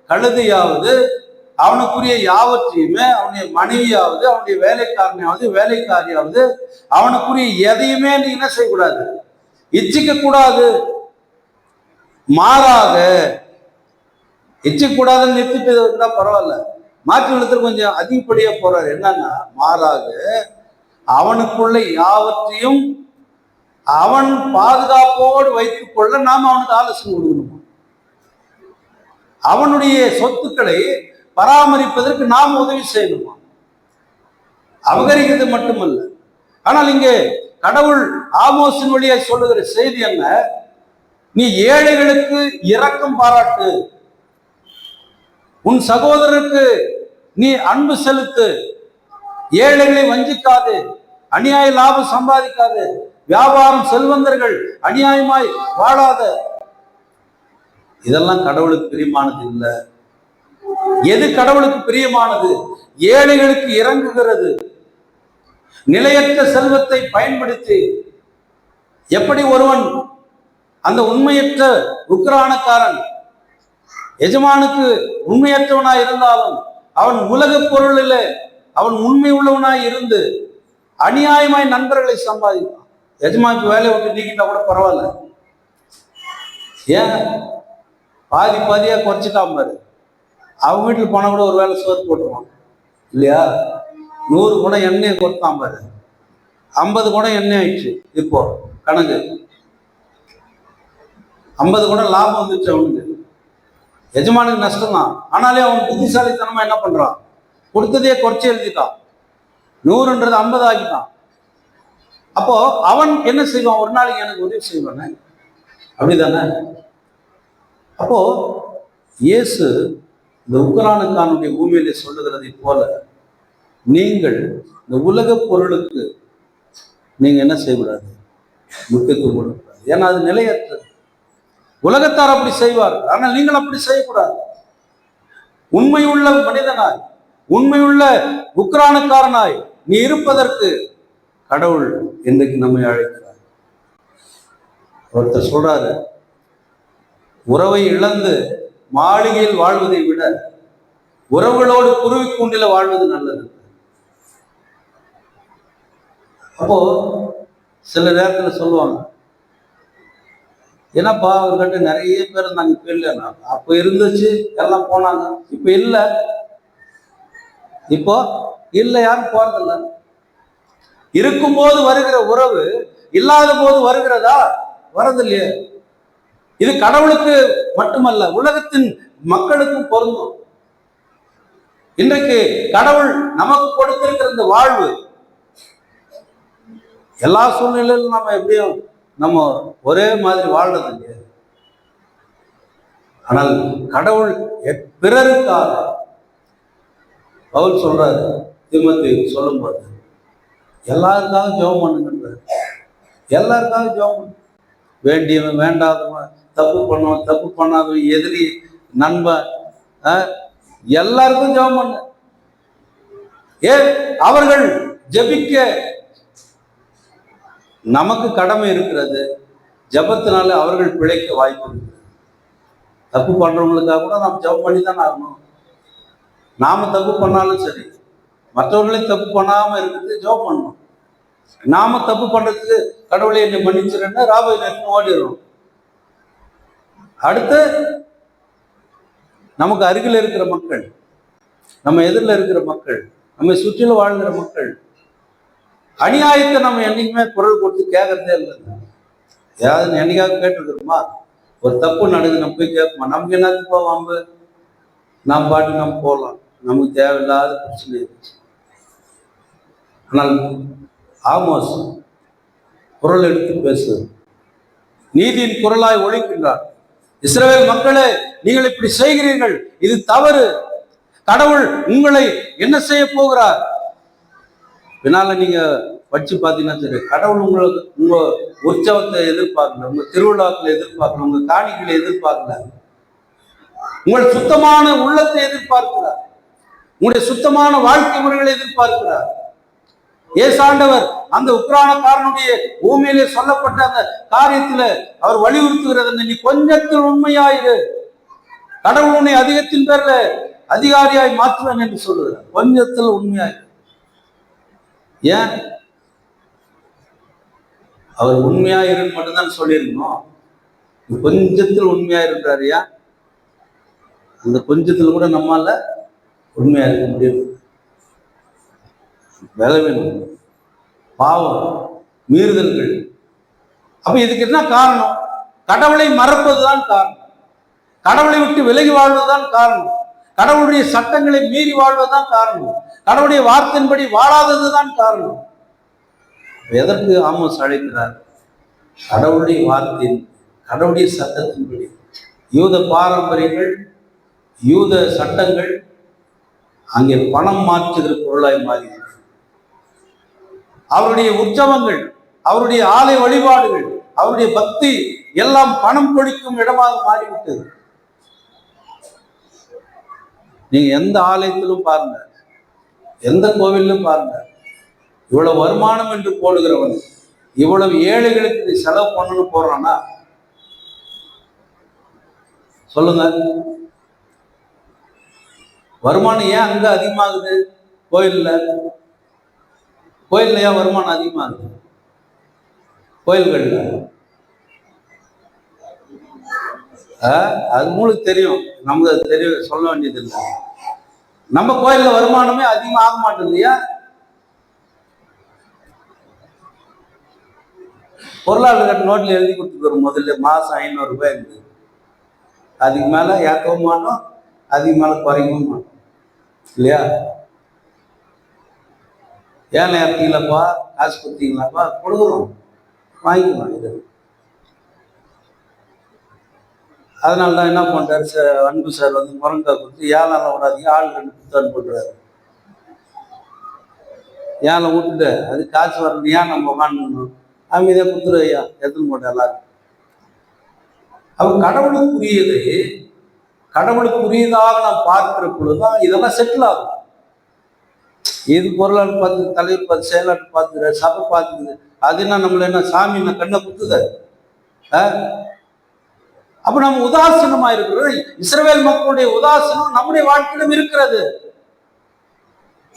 கழுதையாவது அவனுக்குரிய யாவற்றையுமே, அவனுடைய மனைவியாவது அவனுடைய வேலைக்காரியாவது அவனுக்குரிய எதையுமே நீ என்ன செய்யக்கூடாது? இச்சிக்க கூடாது. மாறாக இச்சிக்க கூடாதுன்னு நிறுத்திட்டு இருந்தா பரவாயில்ல. மாற்று எழுத்துல கொஞ்சம் அதிகப்படியா போறாரு. என்னன்னா, மாறாக அவனுக்குள்ள யாவற்றையும் அவன் பாதுகாப்போடு வைத்துக் கொள்ள நாம் அவனுக்கு ஆலோசனை கொடுக்கணுமா? அவனுடைய சொத்துக்களை பராமரிப்பதற்கு நாம் உதவி செய்யணுமா? அபகரிக்கிறது மட்டுமல்ல. ஆனால் இங்கே கடவுள் ஆமோஸின் வழியாக சொல்லுகிற செய்தி என்ன? நீ ஏழைகளுக்கு இரக்கம் பாராட்டு, உன் சகோதரருக்கு நீ அன்பு செலுத்து, ஏழைகளை வஞ்சிக்காது, அநியாய லாபம் சம்பாதிக்காது, வியாபாரம் செல்வந்தர்கள் அநியாயமாய் வாழாத. இதெல்லாம் கடவுளுக்கு பிரியமானது இல்லை. எது கடவுளுக்கு பிரியமானது? ஏழைகளுக்கு இறங்குகிறது. நிலையற்ற செல்வத்தை பயன்படுத்தி எப்படி ஒருவன் அந்த உண்மையற்ற உக்கிரானக்காரன் எஜமானுக்கு உண்மையற்றவனாய் இருந்தாலும் அவன் உலக பொருளில் அவன் உண்மை உள்ளவனாய் இருந்து அநியாயமாய் நண்பர்களை சம்பாதிப்பான். எஜமானுக்கு வேலையை விட்டு நீக்கிட்டா கூட பரவாயில்ல. ஏன் பாதியா குறைச்சிட்டான் பாரு. அவங்க வீட்டில் போனால் கூட ஒரு வேலை சோறு போட்டுருவான் இல்லையா? 100 குடம் எண்ணெயை கொடுத்தான் பாரு, 50 குடம் எண்ணெய் ஆயிடுச்சு. இப்போ கணக்கு 50 குடம் லாபம் வந்துச்சு அவனுக்கு. எஜமானுக்கு நஷ்டம் தான். ஆனாலே அவன் புத்திசாலித்தனமா என்ன பண்றான்? கொடுத்ததையே குறைச்சி எழுதிட்டான். 100ன்றது 50 ஆக்கிட்டான். அப்போ அவன் என்ன செய்வான்? ஒரு நாளைக்கு எனக்கு உதவி செய்வானே, அப்படிதானே? அப்போ இயேசு இந்த உக்ரானுக்கானுடைய பூமியிலே சொல்லுகிறதை போல, நீங்கள் இந்த உலக பொருளுக்கு நீங்க என்ன செய்யக்கூடாது? முக்கியத்துவம் கொடுக்கூடாது. ஏன்னா அது நிலையற்றது. உலகத்தார் அப்படி செய்வார், ஆனால் நீங்கள் அப்படி செய்யக்கூடாது. உண்மையுள்ள மனிதனாய், உண்மையுள்ள உக்ரானுக்காரனாய் நீ இருப்பதற்கு கடவுள் இன்றைக்கு நம்மை அழைக்கிறார். ஒருத்தர் சொல்றாரு, உறவை இழந்து மாளிகையில் வாழ்வதை விட உறவுகளோடு குருவி கூண்டில வாழ்வது நல்லது. அப்போ சில நேரத்தில் சொல்லுவாங்க, என்னப்பா அவர்கிட்ட நிறைய பேர் இருந்தாங்க, இப்ப இல்லைன்னா. அப்ப இருந்துச்சு, எல்லாம் போனாங்க, இப்ப இல்லை. இப்போ இல்லை, யாரும் போறதில்ல. இருக்கும்போது வருகிற உறவு இல்லாத போது வருகிறதா? வரதில்லையே. இது கடவுளுக்கு மட்டுமல்ல, உலகத்தின் மக்களுக்கும் பொருந்தும். இன்றைக்கு கடவுள் நமக்கு கொடுத்திருக்கிற இந்த வாழ்வு எல்லா சூழ்நிலையிலும் நம்ம எப்படியும் நம்ம ஒரே மாதிரி வாழ்றது இல்லையா? ஆனால் கடவுள் பிறருக்காக பவுல் சொல்றாரு, தீமோத்தேயு சொல்லும்போது, எல்லாருக்காக ஜெபம் பண்ணுங்கன்றாரு. எல்லாருக்காக ஜெபம் பண்ணு. வேண்டியவன் வேண்டாதவன், தப்பு பண்ணாதவன், எதிரி, நண்பன், எல்லாருக்கும் ஜெபம் பண்ணு. ஏன்? அவர்கள் ஜெபிக்க நமக்கு கடமை இருக்கிறது. ஜபத்தினால அவர்கள் பிழைக்க வாய்ப்பு இருக்கு. தப்பு பண்றவங்களுக்காக கூட நாம் ஜபம் பண்ணி தான் ஆகணும். நாம தப்பு பண்ணாலும் சரி, மற்றவர்களையும் தப்பு பண்ணாம இருக்கிறது ஜபம் பண்ணணும். நாம தப்பு பண்றதுக்கு கடவுளை என்னை மன்னிச்சிருன்னா ராபை நேரத்தில் ஓடிடுறோம். அடுத்து நமக்கு அருகில் இருக்கிற மக்கள், நம்ம எதிரில் இருக்கிற மக்கள், நம்ம சுற்றிலும் வாழ்கிற மக்கள், அநியாயத்தை நம்ம என்னைக்குமே குரல் கொடுத்து கேட்கறதே இல்லை. ஏதாவது என்னைக்காவது கேட்டுருக்குறோமா? ஒரு தப்பு நடக்குது, நம்ம போய் கேட்போமா? நமக்கு என்னத்துக்கு போவாம்பு, நாம் பாட்டு நம்ம போகலாம், நமக்கு தேவையில்லாத பிரச்சனை. ஆனால் ஆமோஸ் குரல் எடுத்து பேசுவது, நீதியின் குரலாய் ஒழிக்கின்றார். இஸ்ரவேல் மக்களே, நீங்கள் இப்படி செய்கிறீர்கள், இது தவறு. கடவுள் உங்களை என்ன செய்ய போகிறார்? பின்னால நீங்க வச்சு பார்த்தீங்கன்னா சரி, கடவுள் உங்களுக்கு உங்க உற்சவத்தை எதிர்பார்க்கல, உங்க திருவிழாக்களை எதிர்பார்க்கல, உங்க காணிகளை எதிர்பார்க்கல, உங்கள் சுத்தமான உள்ளத்தை எதிர்பார்க்கிறார், உங்களுடைய சுத்தமான வாழ்க்கை முறைகளை எதிர்பார்க்கிறார். ஏசாண்டவர் அந்த உக்ரானக்காரனுடைய பூமியிலே சொல்லப்பட்ட அந்த காரியத்துல அவர் வலியுறுத்துகிறது, நீ கொஞ்சத்தில் உண்மையாயிரு, கடவுள் உன்னை அதிகத்தின் பேர்ல அதிகாரியாய் மாற்றுவேன் என்று சொல்லுகிறார். கொஞ்சத்தில் உண்மையாயிரு. ஏன் அவர் உண்மையாயிருன்னு மட்டும்தான் சொல்லியிருக்கணும். கொஞ்சத்தில் உண்மையாயிருன்றாரு. ஏன் அந்த கொஞ்சத்தில் கூட நம்மால உண்மையா இருக்க முடியும்? வேலை வேணும், பாவம், மீறுதல்கள். அப்ப இதுக்கு என்ன காரணம்? கடவுளை மறப்பதுதான் காரணம். கடவுளை விட்டு விலகி வாழ்வதுதான் காரணம். கடவுளுடைய சட்டங்களை மீறி வாழ்வதுதான் காரணம். கடவுளுடைய வார்த்தையின்படி வாழாததுதான் காரணம். எதற்கு ஆமோஸ் அழைக்கிறார்? கடவுளுடைய வார்த்தையின், கடவுளுடைய சட்டத்தின்படி. யூத பாரம்பரியங்கள், யூத சட்டங்கள் அங்கே பணம் மாற்றுகிற பொருளாய் மாறி, அவருடைய உற்சவங்கள், அவருடைய ஆலய வழிபாடுகள், அவருடைய பக்தி எல்லாம் பணம் கொழிக்கும் இடமாக மாறிவிட்டது. நீங்க எந்த ஆலயத்திலும் பாருங்க, எந்த கோவிலும் பாருங்க, இவ்வளவு வருமானம் என்று போடுகிறவன் இவ்வளவு ஏழைகளுக்கு செலவு பண்ணணும் போடுறானா? சொல்லுங்க. வருமானம் ஏன் அங்க அதிகமாகுது? கோயில்ல ஏன் வருமானம் அதிகமாகுது? கோயில்கள்ல அது உங்களுக்கு தெரியும், நமக்கு அது தெரியும், சொல்ல வேண்டியது இல்லை. நம்ம கோயில்ல வருமானமே அதிகமாக ஆக மாட்டேங்குது. ஏன்? பொருளாதார நோட்டில் எழுதி கொடுத்துக்கிறோம். முதல்ல மாசம் 500 ரூபாய் இருந்தது. அதுக்கு மேல ஏற்கவும் மாட்டோம், அதுக்கு மேல குறைக்கவும் மாட்டோம், இல்லையா? ஏன் ஏற்றீங்களப்பா, காசு கொடுத்தீங்களாப்பா, கொடுக்குறோம், வாங்கிக்கலாம். இது அதனால தான் என்ன பண்றாரு அன்பு சார் வந்து முருங்காய் கொடுத்து ஏழாம் விடாதீங்க, ஆள் 2 புத்தாண்டு போட்டுறாரு. ஏழை விட்டுட்டு அது காசு வரணும், ஏன் நம்ம வாங்கணும், அவங்க இதை குத்துரு ஐயா எத்தனை போட்ட எல்லாரும். அவன் கடவுளுக்குரியதை கடவுளுக்குரியதாக நாம் பார்க்கிற பொழுதுதான் இதெல்லாம் செட்டில் ஆகும். இது பொருளாளர் பார்த்து, தலைவர் பார்த்து, செயலாளர் பார்த்துக்கிற, சபை பார்த்துக்குது, அது என்ன நம்மள என்ன சாமி என்ன கண்ணை குத்துத? அப்ப நம்ம உதாசீனமா இருக்கிறோம். இஸ்ரவேல் மக்களுடைய உதாசீனம் நம்முடைய வாழ்க்கையிலும் இருக்கிறது.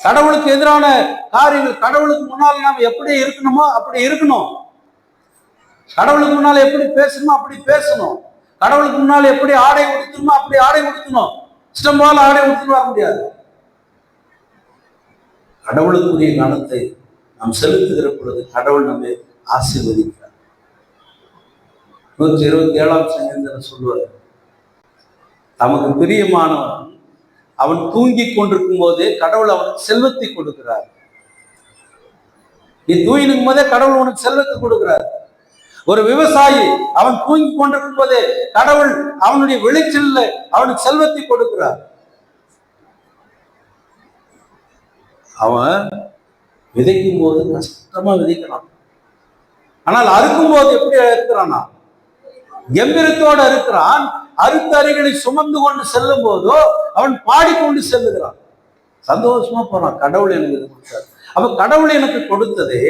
கடவுளுக்கு எதிரான காரியங்கள், கடவுளுக்கு முன்னால் நாம் எப்படி இருக்கணுமோ அப்படி இருக்கணும். கடவுளுக்கு முன்னால் எப்படி பேசணுமோ அப்படி பேசணும். கடவுளுக்கு முன்னால் எப்படி ஆடை உடுத்தணுமோ அப்படி ஆடை உடுத்தணும். இஷ்டம் போல ஆடை உடுத்துட்டு வர முடியாது. கடவுளுக்குரிய கணத்தை நாம் செலுத்துகிற பொழுது கடவுள் நம்மை ஆசீர்வதிக்கிறார். 127ஆம் சங்கீதத்தில் சொல்லுவார், தமக்கு பிரியமானவன் அவன் தூங்கி கொண்டிருக்கும் போதே கடவுள் அவனுக்கு செல்வத்தை கொடுக்கிறார். நீ தூங்கினும் போதே கடவுள் உனக்கு செல்வத்தை கொடுக்கிறார். ஒரு விவசாயி அவன் தூங்கி கொண்டிருக்கும் போதே கடவுள் அவனுடைய விளைச்சல்ல அவனுக்கு செல்வத்தை கொடுக்கிறார். அவன் விதைக்கும் போது கஷ்டமா விதைக்கலாம், ஆனால் அறுக்கும் போது எப்படி இருக்கிறானா, கம்பீரத்தோடு இருக்கிறான். அறுத்த அறைகளை சுமந்து கொண்டு செல்லும் போதோ அவன் பாடிக்கொண்டு செல்லுகிறான், சந்தோஷமா போறான். கடவுள் எனக்கு கொடுத்தார். அப்ப கடவுள் எனக்கு கொடுத்ததே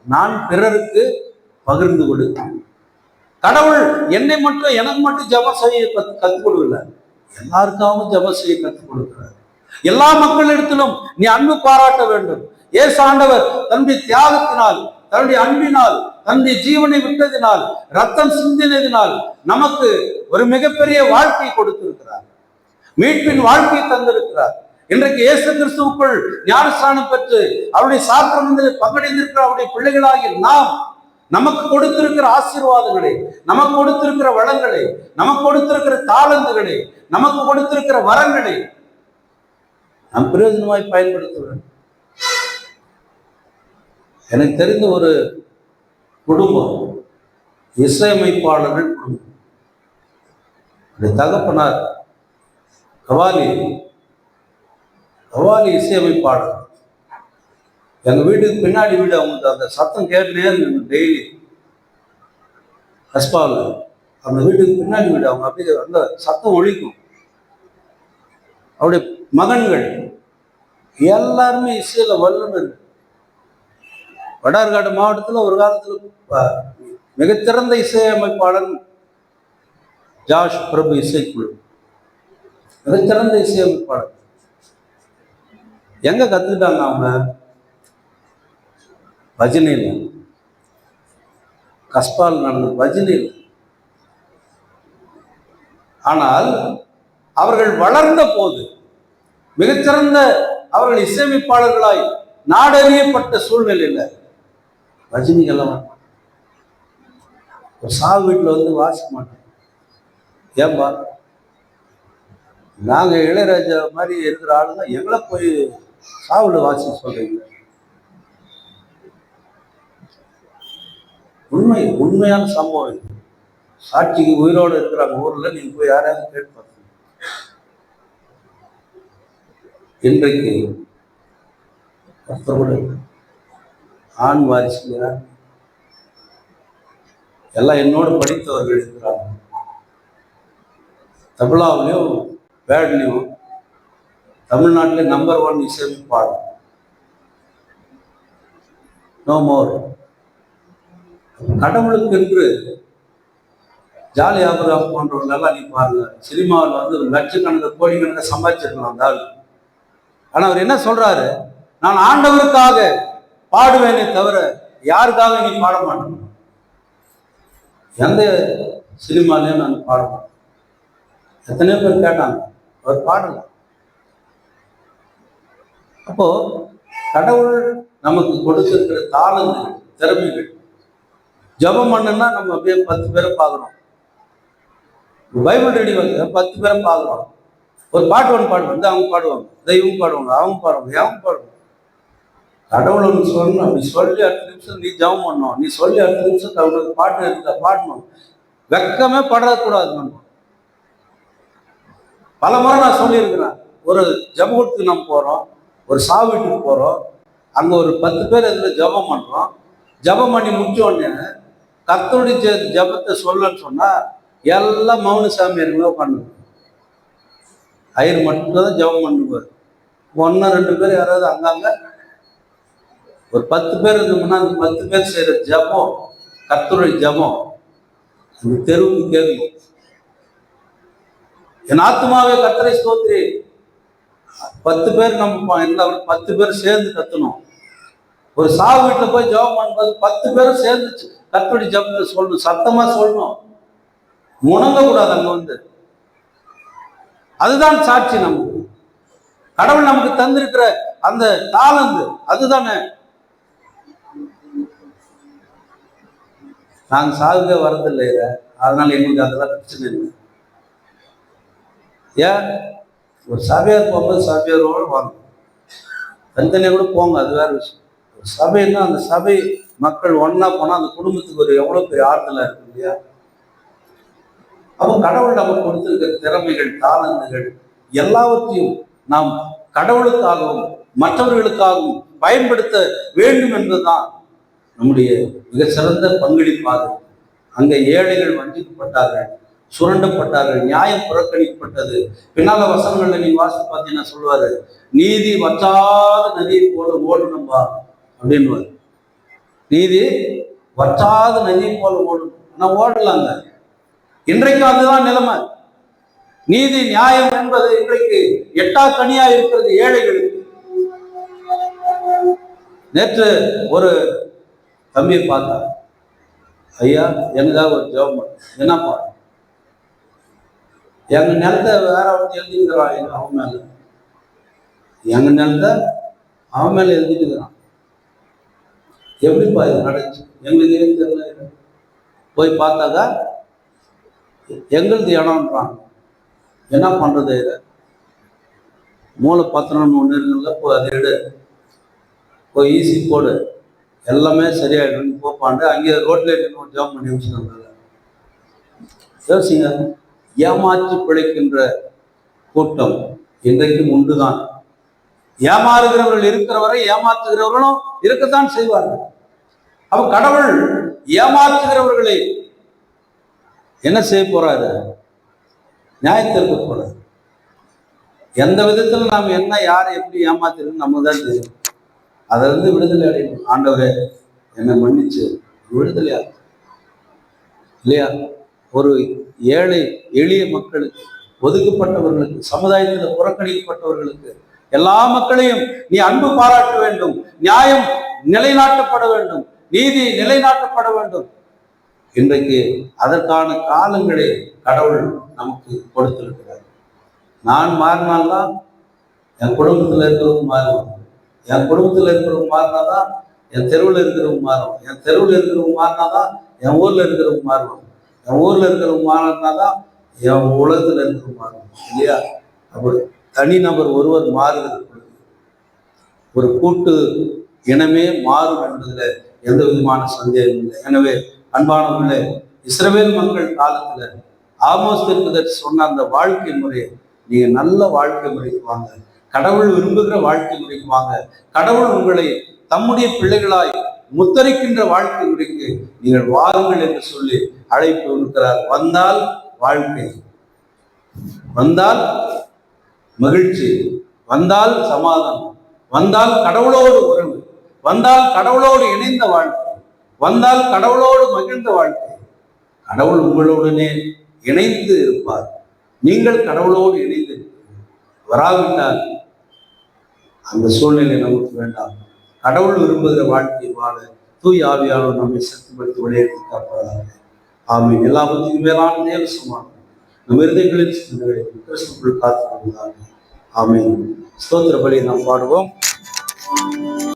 நான் பிறருக்கு பகிர்ந்து கொடு. கடவுள் என்னை மட்டும் எனக்கு மட்டும் ஜெபம் செய்ய கற்றுக் கொடுக்கல, எல்லாருக்காகவும் ஜெபம் செய்ய கற்றுக் கொடுக்கிறார். எல்லா மக்களிடத்திலும் நீ அன்பு பாராட்ட வேண்டும். இயேசு ஆண்டவர் தன்னுடைய தியாகத்தினால், தன்னுடைய அன்பினால், தன்னுடைய ஜீவனை விட்டதினால், ரத்தம் சிந்தினதினால் நமக்கு ஒரு மிகப்பெரிய வாழ்க்கை கொடுத்திருக்கிறார். மீட்பின் வாழ்க்கையை தந்திருக்கிறார். இன்றைக்கு இயேசு கிறிஸ்துவுக்குள் ஞானஸ்நானம் பெற்று அவருடைய சாக்கிரமத்தில் பங்கடைந்திருக்கிற அவருடைய பிள்ளைகளாகி நாம் நமக்கு கொடுத்திருக்கிற ஆசீர்வாதங்களை, நமக்கு கொடுத்திருக்கிற வளங்களை, நமக்கு கொடுத்திருக்கிற தாளந்துகளை, நமக்கு கொடுத்திருக்கிற வரங்களை நாம் பிரயோஜனமாய் பயன்படுத்த வேண்டும். எனக்கு தெரிந்த ஒரு குடும்பம், இசையமைப்பாளர்கள் குடும்பம். தகப்பனார் கவாலி இசையமைப்பாளர். எங்க வீட்டுக்கு பின்னாடி வீடு, அவங்களுக்கு அந்த சத்தம் கேட்டுனே இருந்தது டெய்லி. கஸ்பாவில் அந்த வீட்டுக்கு பின்னாடி வீடு, அவங்க அப்படியே அந்த சத்தம் ஒழிக்கும். அவருடைய மகன்கள் எல்லாருமே இசையில வல்லுநர். வடார்காடு மாவட்டத்தில் ஒரு காலத்தில் மிகச்சிறந்த இசையமைப்பாளர் ஜாஷ் பிரபு இசைக்குழு, மிகச்சிறந்த இசையமைப்பாளர். எங்க கத்துக்கிட்டாங்க அவங்க? பஜனையில், கஸ்பால் நடந்த பஜனையில். ஆனால் அவர்கள் வளர்ந்த போது மிகச்சிறந்த அவர்கள் இசையமைப்பாளர்களாய் நாடறியப்பட்ட சூழ்நிலையில் ரஜினிகள்லாம் ஒரு சாவு வீட்டில் வந்து வாசிக்க மாட்டோம். ஏன்பா, நாங்கள் இளையராஜா மாதிரி இருக்கிற ஆளு தான் எங்களை போய் சாவுல வாசிக்க சொல்றீங்க? உண்மையான சம்பவம் இது. சாட்சிக்கு உயிரோடு இருக்கிறாங்க ஊர்ல, நீங்க போய் யாராவது கேட்டு பார்த்தீங்க? இன்றைக்கு ஆண் வாரிசு எல்லாம் என்னோடு படித்தவர்கள் இருக்கிறாங்க. தபலாவிலையும் பேட்லையும் தமிழ்நாட்டிலே நம்பர் 1 இசையமைப்பாளர். No more. கடவுளுக்கு என்று ஜாலி ஆபராம் போன்றவர்களெல்லாம் நீ பாருங்க, சினிமாவில் வந்து லட்சக்கணக்கு கோடிக்கணக்கு சம்பாதிச்சிருக்கலாம் அந்த ஆள். ஆனா அவர் என்ன சொல்றாரு? நான் ஆண்டவருக்காக பாடுவேனே தவிர யாருக்காக நீ பாட மாட்டேன். எந்த சினிமாலையும் நான் பாட மாட்டேன். எத்தனையோ பேர் கேட்டாங்க, அவர் பாடல. அப்போ கடவுள் நமக்கு கொடுத்திருக்கிற தாளங்கள், திறமைகள், ஜபம் பண்ணுன்னா நம்ம அப்படியே 10 பேரை பார்க்குறோம். பைபிள் ரீடிங் வந்து 10 பேரை பார்க்குறோம். ஒரு பாட்டு ஒன்று பாடுவாங்க, அவங்க பாடுவாங்க, இவங்க பாடுவாங்க, அவங்க பாடுவாங்க, அவங்க பாடுவாங்க. கடவுளை நீ சொல்லணும், அப்படி சொல்லி அடுத்த நிமிஷம் நீ ஜபம் பண்ணணும், நீ சொல்லி அடுத்த நிமிஷம் அவங்களுக்கு பாட்டு இருக்க பாடணும். வெக்கமே படக்கூடாது. நம்ம பல முறை நான் சொல்லியிருக்கிறேன். ஒரு ஜபத்துக்கு நம்ம போகிறோம், ஒரு சாவு வீட்டுக்கு போகிறோம், அங்கே ஒரு 10 பேர் இதில் ஜபம் பண்ணுறோம். ஜபம் பண்ணி முடிச்ச உடனே கர்த்தருடைய ஜபத்தை சொல்லன்னு சொன்னால் எல்லாம் மௌன சாமியார்களோ பண்ணுங்க. ஐயர் மட்டும்தான் ஜபம் பண்ணுவார். 1-2 பேர் யாராவது அங்கங்க, ஒரு 10 பேர் இருந்தோம்னா அந்த 10 பேர் செய்கிற ஜபம், கர்த்தருடைய ஜபம் அந்த தெருவுக்கு கேட்கும். என் ஆத்மாவே கர்த்தரை ஸ்தோத்திரி. 10 பேர் நம்ம என்ன 10 பேர் சேர்ந்து கத்தணும். ஒரு சாவு வீட்டில் போய் ஜபம் பண்ணும்போது 10 பேரும் சேர்ந்து கர்த்தருடைய ஜபத்தை சொல்லணும், சத்தமா சொல்லணும், முணங்க கூடாது. அங்க வந்து அதுதான் சாட்சி. நமக்கு கடவுள் நமக்கு தந்திருக்கிற அந்த தாளந்து அதுதானே. நாங்கள் சாகுவே வரதில்லை, அதனால எங்களுக்கு அதெல்லாம் பிரச்சனை இல்லை. ஏன்? ஒரு சபையார் போகும்போது சபையாரோடு வாங்க, தனித்தனியாக கூட போங்க, அது வேற விஷயம். ஒரு சபைன்னா அந்த சபை மக்கள் ஒன்னா போனால் அந்த குடும்பத்துக்கு ஒரு எவ்வளோ பெரிய ஆறுதலாக இருக்கு இல்லையா? அப்போ கடவுள் நமக்கு கொடுத்திருக்கிற திறமைகள், தாளந்துகள் எல்லாவற்றையும் நாம் கடவுளுக்காகவும் மற்றவர்களுக்காகவும் பயன்படுத்த வேண்டும் என்பதுதான் நம்முடைய மிக சிறந்த பங்களிப்பாக. அங்கே ஏழைகள் வஞ்சிக்கப்பட்டார்கள், சுரண்டப்பட்டார்கள், நியாயம் புறக்கணிக்கப்பட்டது. பின்னால வசனங்கள்ல நீங்க வாசி பார்த்தீங்கன்னா சொல்லுவாரு, நீதி வற்றாத நதியை போல ஓடணும்பா அப்படின்வாரு. நீதி வற்றாத நதியை போல ஓடும். நான் ஓடலாங்க. இன்றைக்கு அதுதான் நிலைமை. நீதி நியாயம் என்பது இன்றைக்கு எட்டா கனியா இருக்கிறது ஏழைகளுக்கு. நேற்று ஒரு தம்பியை பார்த்தார். ஐயா எனக்காக ஒரு ஜெபம். என்னப்பா? எங்க நிலத்தை வேற எழுதிக்கிறான் அவன் மேல. எங்க நிலத்தை அவன் மேல எழுதிட்டு இருக்கிறான். எப்படிப்பா இது நடந்துச்சு? எங்களுக்கு தெரியல. போய் பார்த்தாக்கா எங்களுது இடம்ன்றான். என்ன பண்றது? மூளை பத்திரம் ஒன்று இருக்குல்ல, போய் அதை எடு, போய் ஈஸி போடு, எல்லாமே சரியாயிடும் போப்பாண்டு அங்கே ரோட்ல ஜாப் பண்ணி வச்சுருக்காங்க. யோசிங்க, ஏமாற்றி பிழைக்கின்ற கூட்டம் இன்றைக்கும் உண்டுதான். ஏமாறுகிறவர்கள் இருக்கிறவரை ஏமாற்றுகிறவர்களும் இருக்கத்தான் செய்வார்கள். அப்ப கடவுள் ஏமாற்றுகிறவர்களை என்ன செய்ய போறாரு? நியாயத்திற்கு போறாரு. எந்த விதத்துல நாம் என்ன யாரை எப்படி ஏமாத்துறோம் நம்ம தான் தெரியும். அதுல இருந்து விடுதலை அடையணும். ஆண்டவரே என்னை மன்னிச்சு விடுதலை ஆகும் இல்லையா? ஒரு ஏழை எளிய மக்களுக்கு, ஒதுக்கப்பட்டவர்களுக்கு, சமுதாயத்தில் புறக்கணிக்கப்பட்டவர்களுக்கு, எல்லா மக்களையும் நீ அன்பு பாராட்ட வேண்டும், நியாயம் நிலைநாட்டப்பட வேண்டும், நீதி நிலைநாட்டப்பட வேண்டும். இன்றைக்கு அதற்கான காலங்களை கடவுள் நமக்கு கொடுத்திருக்கிறார். நான் மாறினால்தான் என் குடும்பத்தில் இருக்கிறவங்க மாறுவாங்க. என் குடும்பத்தில் இருக்கிறவங்க மாறினாதான் என் தெருவில் இருக்கிறவங்க மாறும். என் தெருவில் இருக்கிறவங்க மாறினாதான் என் ஊர்ல இருக்கிறவங்க மாறுவாங்க. என் ஊர்ல இருக்கிறவங்க மாறினாதான் என் உலகத்தில் இருக்கிறவங்க மாறுவாங்க இல்லையா? அப்படி தனிநபர் ஒருவர் மாறுகிறது ஒரு கூட்டு இனமே மாறும் என்பதுல எந்த விதமான சந்தேகம் இல்லை. எனவே அன்பானவர்களே, இஸ்ரவேல் மக்கள் காலத்துல ஆமோஸ் தீர்க்கதரிசி சொன்ன அந்த வாழ்க்கை முறையை நீங்க நல்ல வாழ்க்கை முறைக்கு வாங்க. கடவுள் விரும்புகிற வாழ்க்கை முறைக்கு வாங்க. கடவுள் உங்களை தம்முடைய பிள்ளைகளாய் முத்தரிக்கின்ற வாழ்க்கை முறைக்கு நீங்கள் வாருங்கள் என்று சொல்லி அழைப்பு இருக்கிறார். வந்தால் வாழ்க்கை, வந்தால் மகிழ்ச்சி, வந்தால் சமாதானம், வந்தால் கடவுளோடு உறவு, வந்தால் கடவுளோடு இணைந்த வாழ்க்கை, வந்தால் கடவுளோடு மகிழ்ந்த வாழ்க்கை. கடவுள் உங்களுடனே இணைந்து இருப்பார். நீங்கள் கடவுளோடு இணைந்து வராவிட்டால் அந்த சூழ்நிலை நமக்கு வேண்டாம். கடவுள் விரும்புகிற வாழ்க்கையை வாழ தூய் ஆவியானவர் நம்மை சக்திப்படுத்தி விளையாட்டு காப்பதாக. ஆமீன். எல்லா பற்றியும் மேலான தேவ சமாதானம் நம் இருதயங்களில் கிறிஸ்துக்குள் காத்துக் கொள்வதாக. ஆமீன். ஸ்தோத்திர பலி நாம் பாடுவோம்.